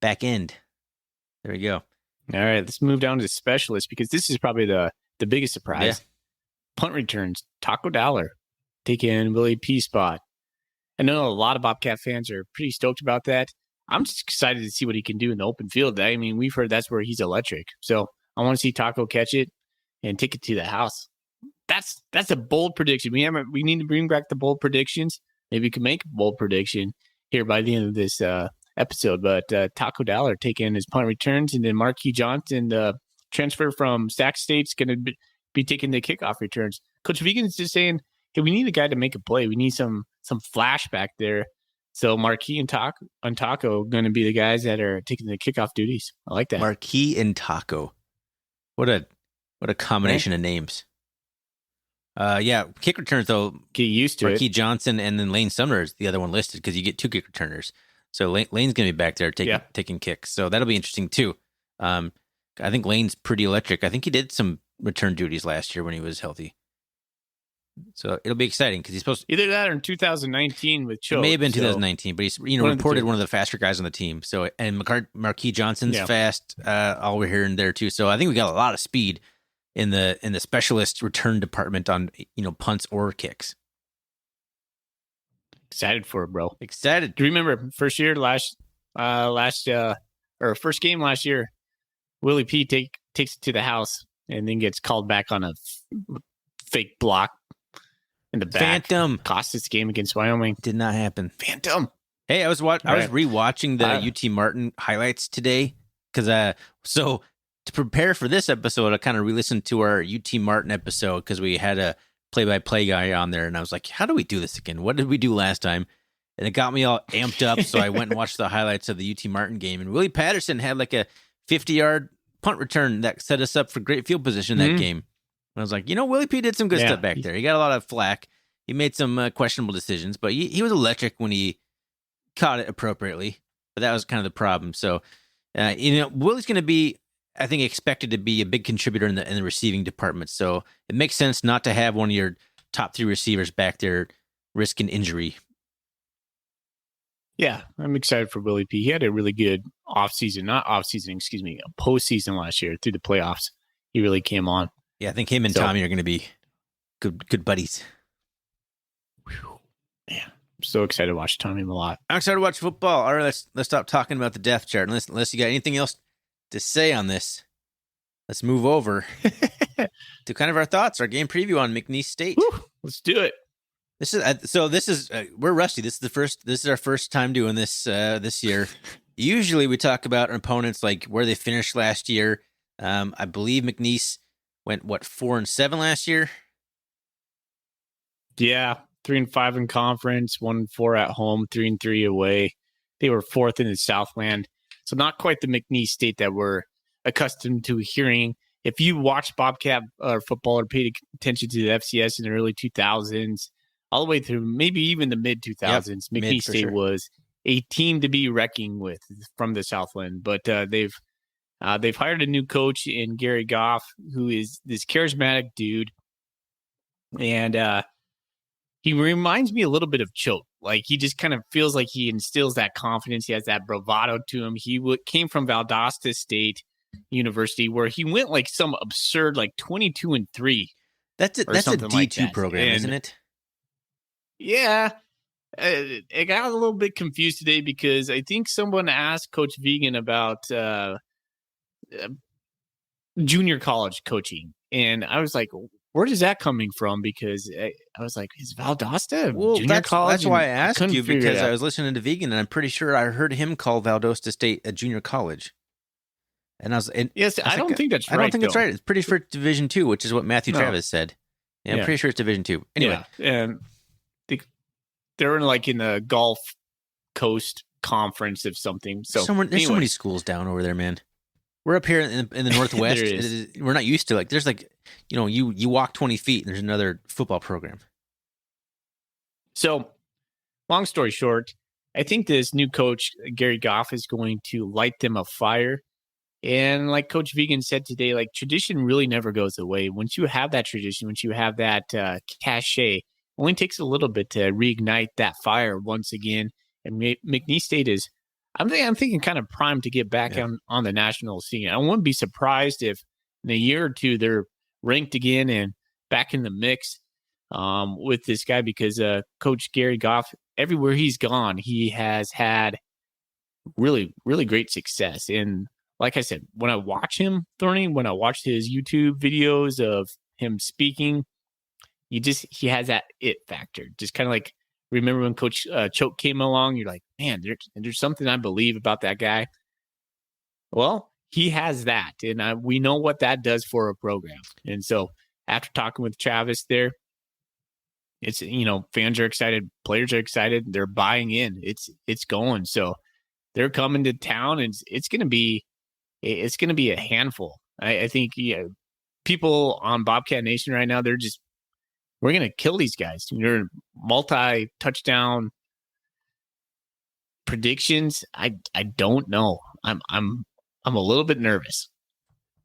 Back end. There we go. All right, let's move down to specialists because this is probably the biggest surprise. Yeah. Punt returns. Taco Dowler taking Willie P spot. I know a lot of Bobcat fans are pretty stoked about that. I'm just excited to see what he can do in the open field. We've heard that's where he's electric. So I want to see Taco catch it and take it to the house. That's a bold prediction. We need to bring back the bold predictions. Maybe we can make a bold prediction here by the end of this episode. But Taco Dollar taking his punt returns, and then Marquis Johnson, the transfer from Sac State's going to be taking the kickoff returns. Coach Vegan's just saying, hey, we need a guy to make a play. We need some flash back there. So Marquis and Taco going to be the guys that are taking the kickoff duties. I like that. Marquis and Taco. What a combination of names. Kick returns, though. Get used to Marquis it. Johnson and then Lane Sumner is the other one listed because you get 2 kick returners. So Lane's going to be back there taking kicks. So that'll be interesting, too. I think Lane's pretty electric. I think he did some return duties last year when he was healthy. So it'll be exciting because he's supposed to. Either that or in 2019 with Choate. It may have been 2019, but he's reported one of the faster guys on the team. So and Marquis Johnson's fast. All we're hearing there too. So I think we got a lot of speed in the specialist return department on punts or kicks. Excited for it, bro. Excited. Do you remember first game last year? Willie P takes it to the house and then gets called back on a fake block in the back. Phantom cost us game against Wyoming. Did not happen. Phantom. Hey, I was rewatching the UT Martin highlights today because so to prepare for this episode, I kind of re-listened to our UT Martin episode because we had a play-by-play guy on there, and I was like, how do we do this again? What did we do last time? And it got me all amped up, so I went and watched the highlights of the UT Martin game, and Willie Patterson had like a 50-yard punt return that set us up for great field position that game. And I was like, Willie P did some good stuff back there. He got a lot of flack. He made some questionable decisions, but he was electric when he caught it appropriately. But that was kind of the problem. So, Willie's going to be, I think, expected to be a big contributor in the receiving department. So it makes sense not to have one of your top 3 receivers back there risking injury. Yeah, I'm excited for Willie P. He had a really good postseason last year through the playoffs. He really came on. Yeah, I think him and Tommy are going to be good buddies. Whew. Man, I'm so excited to watch Tommy a lot. I'm excited to watch football. All right, let's stop talking about the depth chart. Unless you got anything else to say on this, let's move over to kind of our thoughts, our game preview on McNeese State. Whew, let's do it. This is we're rusty. This is our first time doing this this year. Usually we talk about our opponents, like where they finished last year. I believe McNeese went 4-7 last year. Yeah, 3-5 in conference, 1-4 at home, 3-3 away. They were 4th in the Southland, so not quite the McNeese State that we're accustomed to hearing. If you watched Bobcat football or paid attention to the FCS in the early 2000s, all the way through maybe even the mid 2000s, McNeese State was a team to be reckoning with from the Southland. But they've hired a new coach in Gary Goff, who is this charismatic dude, and he reminds me a little bit of Choate. Like, he just kind of feels like he instills that confidence. He has that bravado to him. He came from Valdosta State University, where he went like some absurd 22-3. That's a D2 program, isn't it? Yeah. I got a little bit confused today because I think someone asked Coach Vegan about junior college coaching. And I was like, where is that coming from? Because I was like, is Valdosta junior college? That's why I asked you, because I was listening to Vegan, and I'm pretty sure I heard him call Valdosta State a junior college. And I don't think that's right. I don't think it's right. It's pretty sure it's Division II, which is what Matthew Travis said. Yeah, I'm pretty sure it's Division II. Anyway. Yeah. And they're in the Gulf Coast Conference of something. So there's so many schools down over there, man. We're up here in the Northwest. We're not used to there's you walk 20 feet and there's another football program. So, long story short, I think this new coach, Gary Goff, is going to light them a fire. And like Coach Vegan said today, tradition really never goes away. Once you have that tradition, once you have that cachet, it only takes a little bit to reignite that fire once again. And McNeese State is, I'm thinking kind of primed to get back on the national scene. I wouldn't be surprised if in a year or two they're ranked again and back in the mix with this guy, because Coach Gary Goff, everywhere he's gone, he has had really, really great success. And like I said, when I watch him, Thorny, when I watched his YouTube videos of him speaking, he has that it factor, just kind of remember when Coach Choke came along? You're like, man, there's something I believe about that guy. Well, he has that, and we know what that does for a program. And so after talking with Travis there, it's, fans are excited, players are excited, they're buying in. It's going. So they're coming to town, and it's going to be a handful. I think people on Bobcat Nation right now, we're going to kill these guys. They're multi-touchdown predictions. I don't know. I'm a little bit nervous.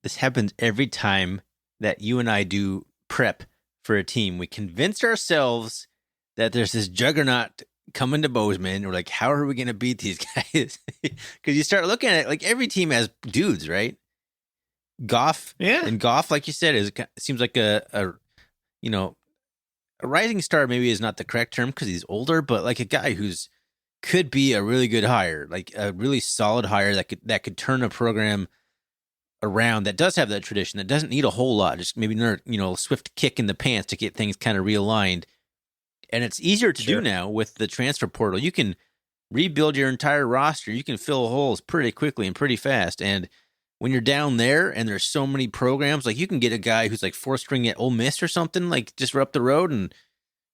This happens every time that you and I do prep for a team. We convince ourselves that there's this juggernaut coming to Bozeman. We're like, how are we going to beat these guys? Because you start looking at it, like every team has dudes, right? Goff, yeah, and Goff, like you said, seems like a rising star. Maybe is not the correct term because he's older, but like a guy who's could be a really good hire, like a really solid hire that could turn a program around, that does have that tradition, that doesn't need a whole lot, just maybe swift kick in the pants to get things kind of realigned. And it's easier to do now with the transfer portal. You can rebuild your entire roster. You can fill holes pretty quickly and pretty fast. And when you're down there and there's so many programs, like you can get a guy who's like fourth string at Ole Miss or something, like just up the road, and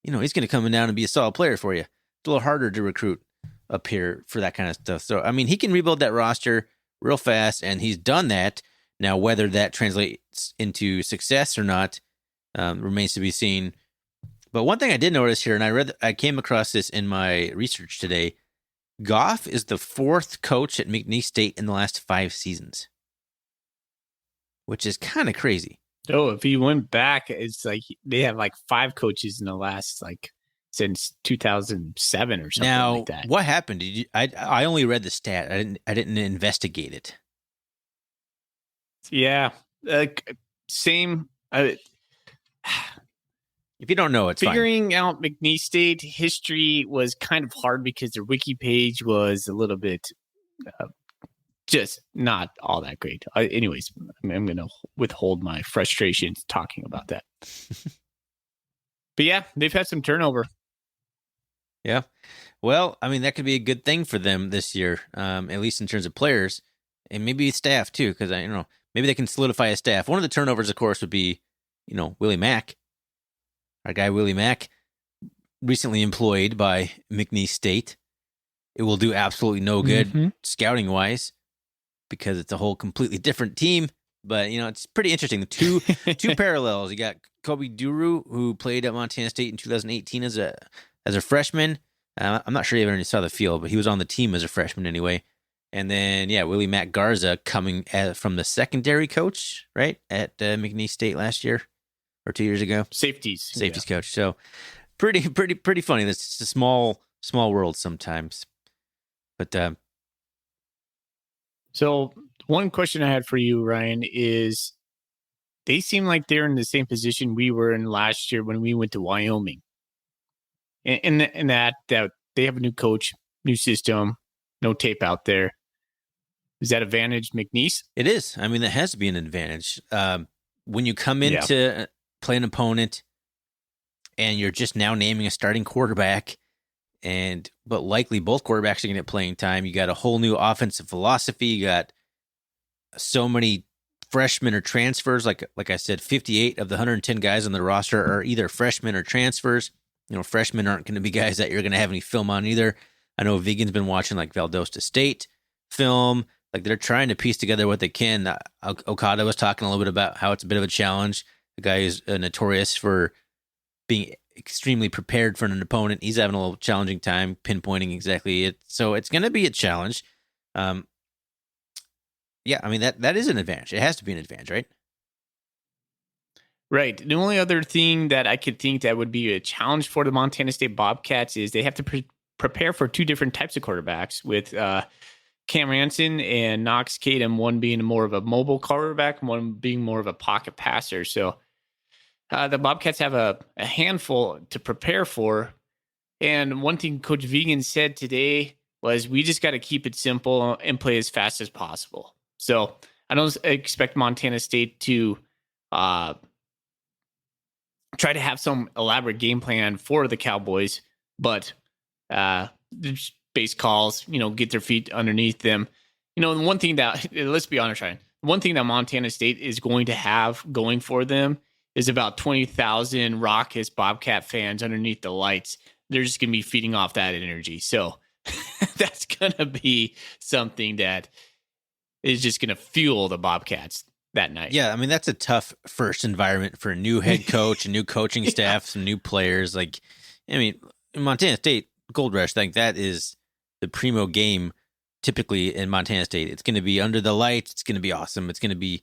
he's going to come in down and be a solid player for you. It's a little harder to recruit up here for that kind of stuff. So, I mean, he can rebuild that roster real fast, and he's done that. Now, whether that translates into success or not remains to be seen. But one thing I did notice here, and I came across this in my research today, Goff is the fourth coach at McNeese State in the last 5 seasons, which is kind of crazy. Oh, if you went back, it's like they have like 5 coaches in the last since 2007 or something like that. Now, what happened? I only read the stat. I didn't investigate it. Yeah, same. If you don't know, it's figuring out McNeese State history was kind of hard because their wiki page was a little bit just not all that great. Anyways, I'm going to withhold my frustrations talking about that. But yeah, they've had some turnover. Yeah. Well, I mean, that could be a good thing for them this year, at least in terms of players and maybe staff too, because maybe they can solidify a staff. One of the turnovers, of course, would be, Willie Mack. Our guy Willie Mack, recently employed by McNeese State. It will do absolutely no good scouting-wise because it's a whole completely different team. But, it's pretty interesting. The two parallels. You got Kobe Duru, who played at Montana State in 2018 as a freshman. I'm not sure you ever saw the field, but he was on the team as a freshman anyway. And then, Willie Mack Garza coming from the secondary coach, right, at McNeese State last year or 2 years ago. Safeties coach. So pretty funny. It's a small world sometimes. But so one question I had for you, Ryan, is they seem like they're in the same position we were in last year when we went to Wyoming. And that they have a new coach, new system, no tape out there. Is that advantage McNeese? It is. I mean, that has to be an advantage. When you come in to play an opponent and you're just now naming a starting quarterback, but likely both quarterbacks are going to get playing time. You got a whole new offensive philosophy. You got so many freshmen or transfers. Like I said, 58 of the 110 guys on the roster are either freshmen or transfers. Freshmen aren't going to be guys that you're going to have any film on either. I know Vegan's been watching like Valdosta State film. Like they're trying to piece together what they can. Okada was talking a little bit about how it's a bit of a challenge. The guy is notorious for being extremely prepared for an opponent. He's having a little challenging time pinpointing exactly it. So it's going to be a challenge. I mean, that is an advantage. It has to be an advantage, right? Right. The only other thing that I could think that would be a challenge for the Montana State Bobcats is they have to prepare for 2 different types of quarterbacks with Cam Ranson and Knox Kadam, one being more of a mobile quarterback, one being more of a pocket passer. So the Bobcats have a handful to prepare for. And one thing Coach Vegan said today was we just got to keep it simple and play as fast as possible. So I don't expect Montana State to try to have some elaborate game plan for the Cowboys, but base calls, get their feet underneath them. The one thing that, let's be honest, Ryan, one thing that Montana State is going to have going for them is about 20,000 raucous Bobcat fans underneath the lights. They're just going to be feeding off that energy. So that's going to be something that is just going to fuel the Bobcats that night. Yeah, I mean, that's a tough first environment for a new head coach, a new coaching staff, some new players. Like, I mean, in Montana State, Gold Rush, like that is the primo game typically in Montana State. It's going to be under the lights. It's going to be awesome. It's going to be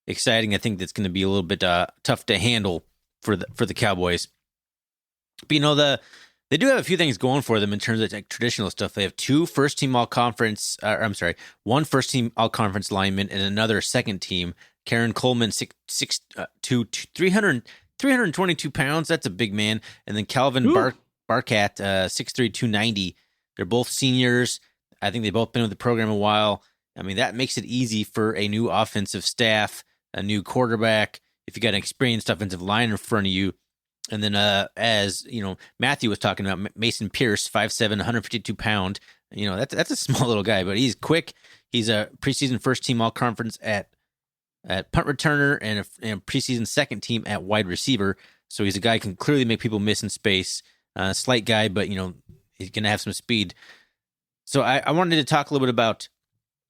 exciting. I think that's going to be a little bit tough to handle for the Cowboys. But, they do have a few things going for them in terms of like traditional stuff. They have one first-team All-Conference lineman and another second-team. Karen Coleman, 322 pounds. That's a big man. And then Calvin Bobcat, 6'3", 290. They're both seniors. I think they've both been with the program a while. I mean, that makes it easy for a new offensive staff, a new quarterback. If you got an experienced offensive line in front of you. And then, as Matthew was talking about, Mason Pierce, 5'7", 152 pound. That's a small little guy, but he's quick. He's a preseason first team all conference at punt returner and a preseason second team at wide receiver. So he's a guy who can clearly make people miss in space. Slight guy, but he's going to have some speed. So I wanted to talk a little bit about,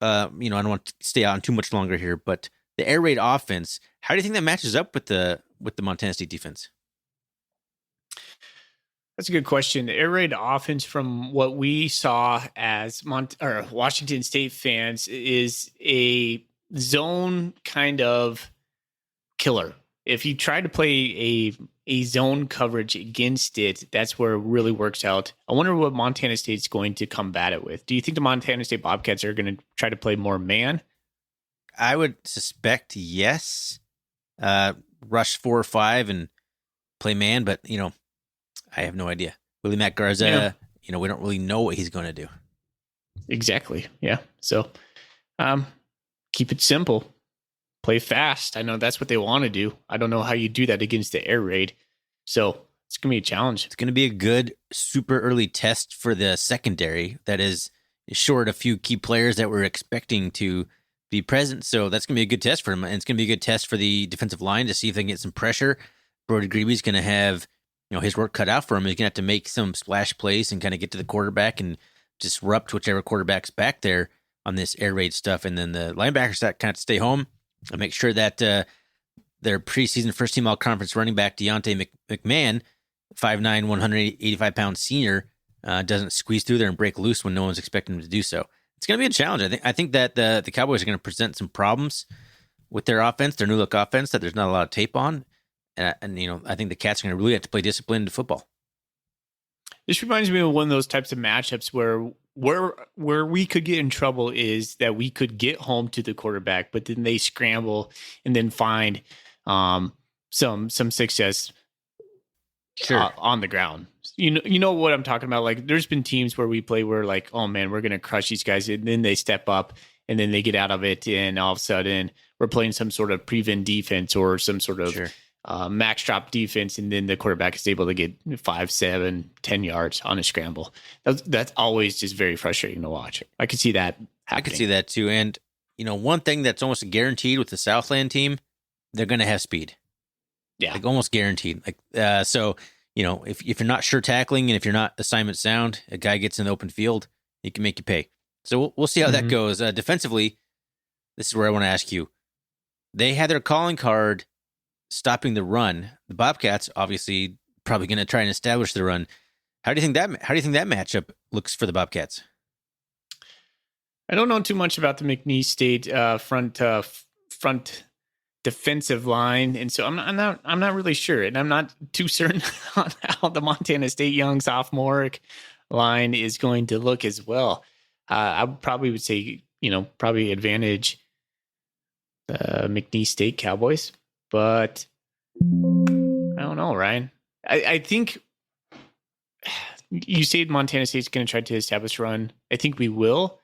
I don't want to stay on too much longer here, but the air raid offense. How do you think that matches up with the Montana State defense? That's a good question. The air raid offense, from what we saw as Washington State fans, is a zone kind of killer. If you try to play a zone coverage against it, that's where it really works out. I wonder what Montana State's going to combat it with. Do you think the Montana State Bobcats are going to try to play more man? I would suspect yes. Rush 4 or 5 and play man, but I have no idea. Willie Matt Garza, we don't really know what he's going to do. Exactly. Yeah. So keep it simple. Play fast. I know that's what they want to do. I don't know how you do that against the air raid. So it's going to be a challenge. It's going to be a good, super early test for the secondary that is short a few key players that we're expecting to be present. So that's going to be a good test for them. And it's going to be a good test for the defensive line to see if they can get some pressure. Brody Greavy's going to have his work cut out for him. He's going to have to make some splash plays and kind of get to the quarterback and disrupt whichever quarterback's back there on this air raid stuff. And then the linebackers that kind of stay home and make sure that their preseason first team all conference running back, Deontay McMahon, 5'9", 185 pound senior, doesn't squeeze through there and break loose when no one's expecting him to do so. It's going to be a challenge. I think that the Cowboys are going to present some problems with their offense, their new look offense that there's not a lot of tape on. And I think the Cats are going to really have to play disciplined football. This reminds me of one of those types of matchups where we could get in trouble is that we could get home to the quarterback, but then they scramble and then find some success on the ground. You know what I'm talking about? Like, there's been teams where we play where like, oh man, we're going to crush these guys, and then they step up and then they get out of it, and all of a sudden we're playing some sort of prevent defense or some sort of max drop defense, and then the quarterback is able to get 5, 7, 10 yards on a scramble. That's always just very frustrating to watch. I could see that happening. I could see that too. And one thing that's almost guaranteed with the Southland team, they're going to have speed. Yeah, like almost guaranteed. Like so, if you're not sure tackling and if you're not assignment sound, a guy gets in the open field, he can make you pay. So we'll see how that goes. Defensively, this is where I want to ask you. They had their calling card stopping the run. The Bobcats obviously probably going to try and establish the run. How do you think that matchup looks for the Bobcats? I don't know too much about the McNeese State front defensive line, and so I'm not really sure, and I'm not too certain on how the Montana State young sophomoric line is going to look as well. I probably would say probably advantage the McNeese State Cowboys. But I don't know, Ryan. I think you said Montana State's going to try to establish a run. I think we will,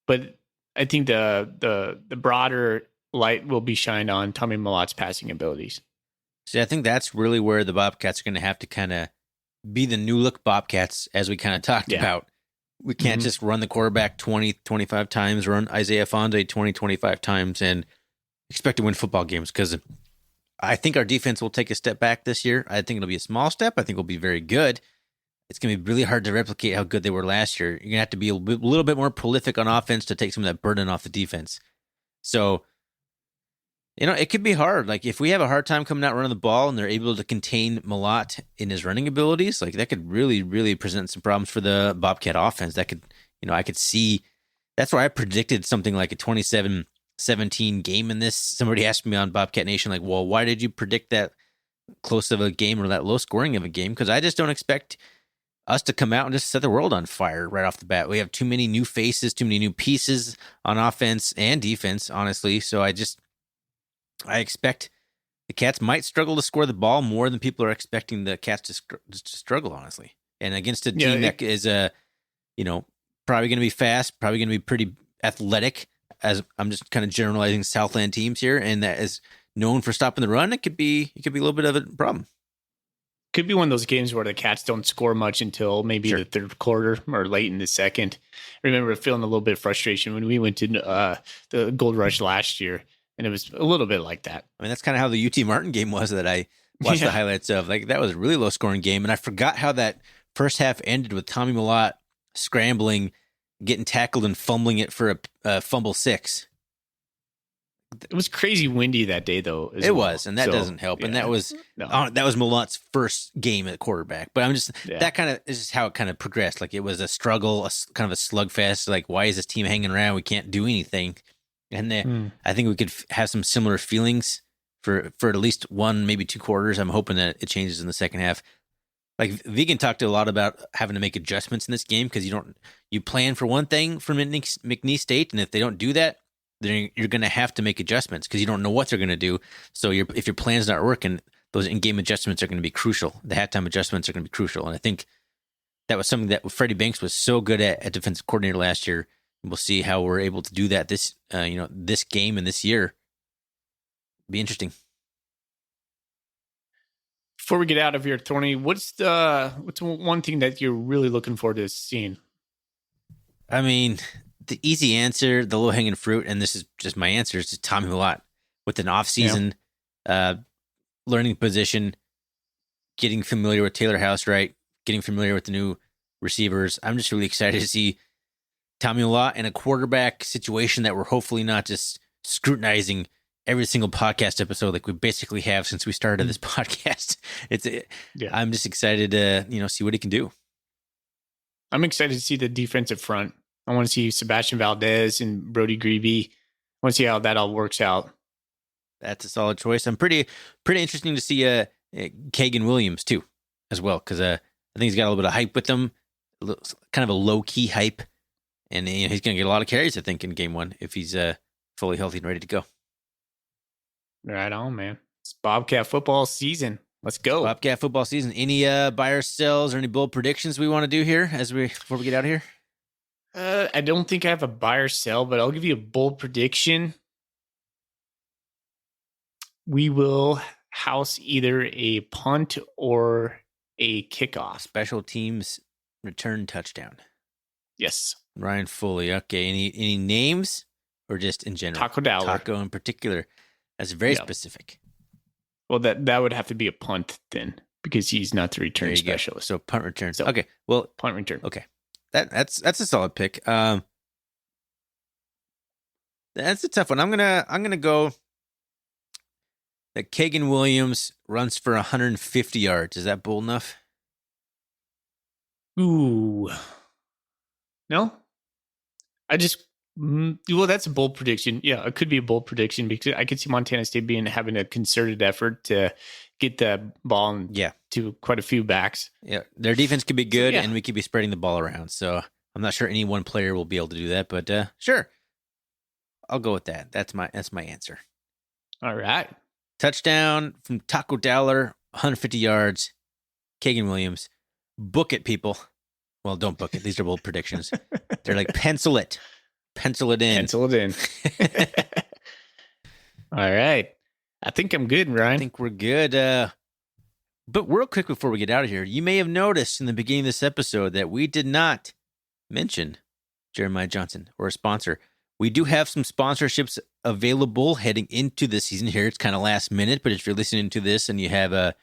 but I think the broader light will be shined on Tommy Malotte's passing abilities. See, I think that's really where the Bobcats are going to have to kind of be the new look Bobcats, as we kind of talked about. We can't just run the quarterback 20, 25 times, run Isaiah Fonde 20, 25 times, and expect to win football games, because I think our defense will take a step back this year. I think it'll be a small step. I think it'll be very good. It's going to be really hard to replicate how good they were last year. You're going to have to be a little bit more prolific on offense to take some of that burden off the defense. So, it could be hard. Like, if we have a hard time coming out running the ball and they're able to contain Malott in his running abilities, like, that could really, really present some problems for the Bobcat offense. That could, I could see. That's why I predicted something like a 27-17 game in this. Somebody asked me on Bobcat Nation, like, well, why did you predict that close of a game or that low scoring of a game? Because I just don't expect us to come out and just set the world on fire right off the bat. We have too many new faces, too many new pieces on offense and defense, honestly. So I expect the Cats might struggle to score the ball more than people are expecting the Cats to struggle, honestly. And against a team that is, probably going to be fast, probably going to be pretty athletic, as I'm just kind of generalizing Southland teams here, and that is known for stopping the run, it could be a little bit of a problem. Could be one of those games where the Cats don't score much until maybe the third quarter or late in the second. I remember feeling a little bit of frustration when we went to the Gold Rush last year, and it was a little bit like that. I mean, that's kind of how the UT Martin game was that I watched the highlights of. Like, that was a really low-scoring game, and I forgot how that first half ended with Tommy Malott scrambling, getting tackled, and fumbling it for a fumble 6. It was crazy windy that day, though. It was, and that doesn't help. Yeah. And that was Malott's first game at quarterback. But I'm just that kind of is just how it kind of progressed. Like, it was a struggle, kind of a slugfest. Like, why is this team hanging around? We can't do anything. And I think we could have some similar feelings for at least one, maybe 2 quarters. I'm hoping that it changes in the second half. Like, Vegan talked a lot about having to make adjustments in this game, because you plan for one thing from McNeese State, and if they don't do that, then you're going to have to make adjustments, because you don't know what they're going to do. So if your plan's not working, those in-game adjustments are going to be crucial. The halftime adjustments are going to be crucial. And I think that was something that Freddie Banks was so good at defensive coordinator last year. We'll see how we're able to do that this game and this year. Be interesting. Before we get out of here, Thorny, what's one thing that you're really looking forward to seeing? I mean, the easy answer, the low-hanging fruit, and this is just my answer, is just Tommy Malott with an off-season learning position, getting familiar with Taylor Housewright, getting familiar with the new receivers. I'm just really excited to see Tommy Malott in a quarterback situation that we're hopefully not just scrutinizing every single podcast episode like we basically have since we started this podcast. I'm just excited to see what he can do. I'm excited to see the defensive front. I want to see Sebastian Valdez and Brody Grebe. I want to see how that all works out. That's a solid choice. I'm pretty interesting to see Kagan Williams too, as well, because I think he's got a little bit of hype with him, kind of a low key hype, and he's going to get a lot of carries, I think, in game 1 if he's fully healthy and ready to go. Right on, man. It's Bobcat football season. Let's go. Bobcat football season. Any buy or sells or any bold predictions we want to do here before we get out of here? I don't think I have a buy or sell, but I'll give you a bold prediction. We will house either a punt or a kickoff. Special teams return touchdown. Yes. Ryan Foley. Okay. Any names or just in general? Taco Dowler. Taco in particular. That's very specific. Well, that would have to be a punt then, because he's not the return specialist. So punt return. So, okay. Well, punt return. Okay. That's a solid pick. That's a tough one. I'm gonna go that Kagan Williams runs for 150 yards. Is that bold enough? Ooh. No. Well, that's a bold prediction. Yeah, it could be a bold prediction, because I could see Montana State having a concerted effort to get the ball to quite a few backs. Yeah, their defense could be good, and we could be spreading the ball around. So I'm not sure any one player will be able to do that, but sure, I'll go with that. That's my answer. All right, touchdown from Taco Dowler, 150 yards. Kagan Williams, book it, people. Well, don't book it. These are bold predictions. They're like pencil it in. Pencil it in. All right. I think I'm good, Ryan. I think we're good. But real quick before we get out of here, you may have noticed in the beginning of this episode that we did not mention Jeremiah Johnson or a sponsor. We do have some sponsorships available heading into the season here. It's kind of last minute, but if you're listening to this and you have a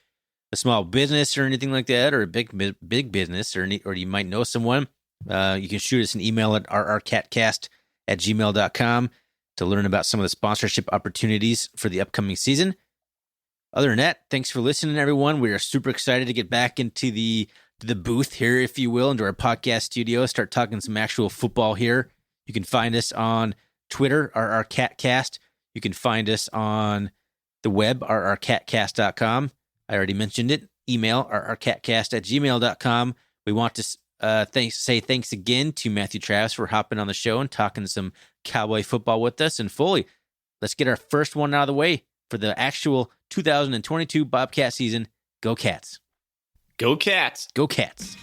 small business or anything like that, or a big business, or you might know someone, you can shoot us an email at rrcatcast@gmail.com to learn about some of the sponsorship opportunities for the upcoming season. Other than that, thanks for listening, everyone. We are super excited to get back into the booth here, if you will, into our podcast studio, start talking some actual football here. You can find us on Twitter, rrcatcast. You can find us on the web, rrcatcast.com. I already mentioned it. Email, rrcatcast@gmail.com. We want to say thanks again to Matthew Travis for hopping on the show and talking some Cowboy football with us. And Foley, let's get our first one out of the way for the actual 2022 Bobcat season. Go Cats. Go Cats. Go Cats.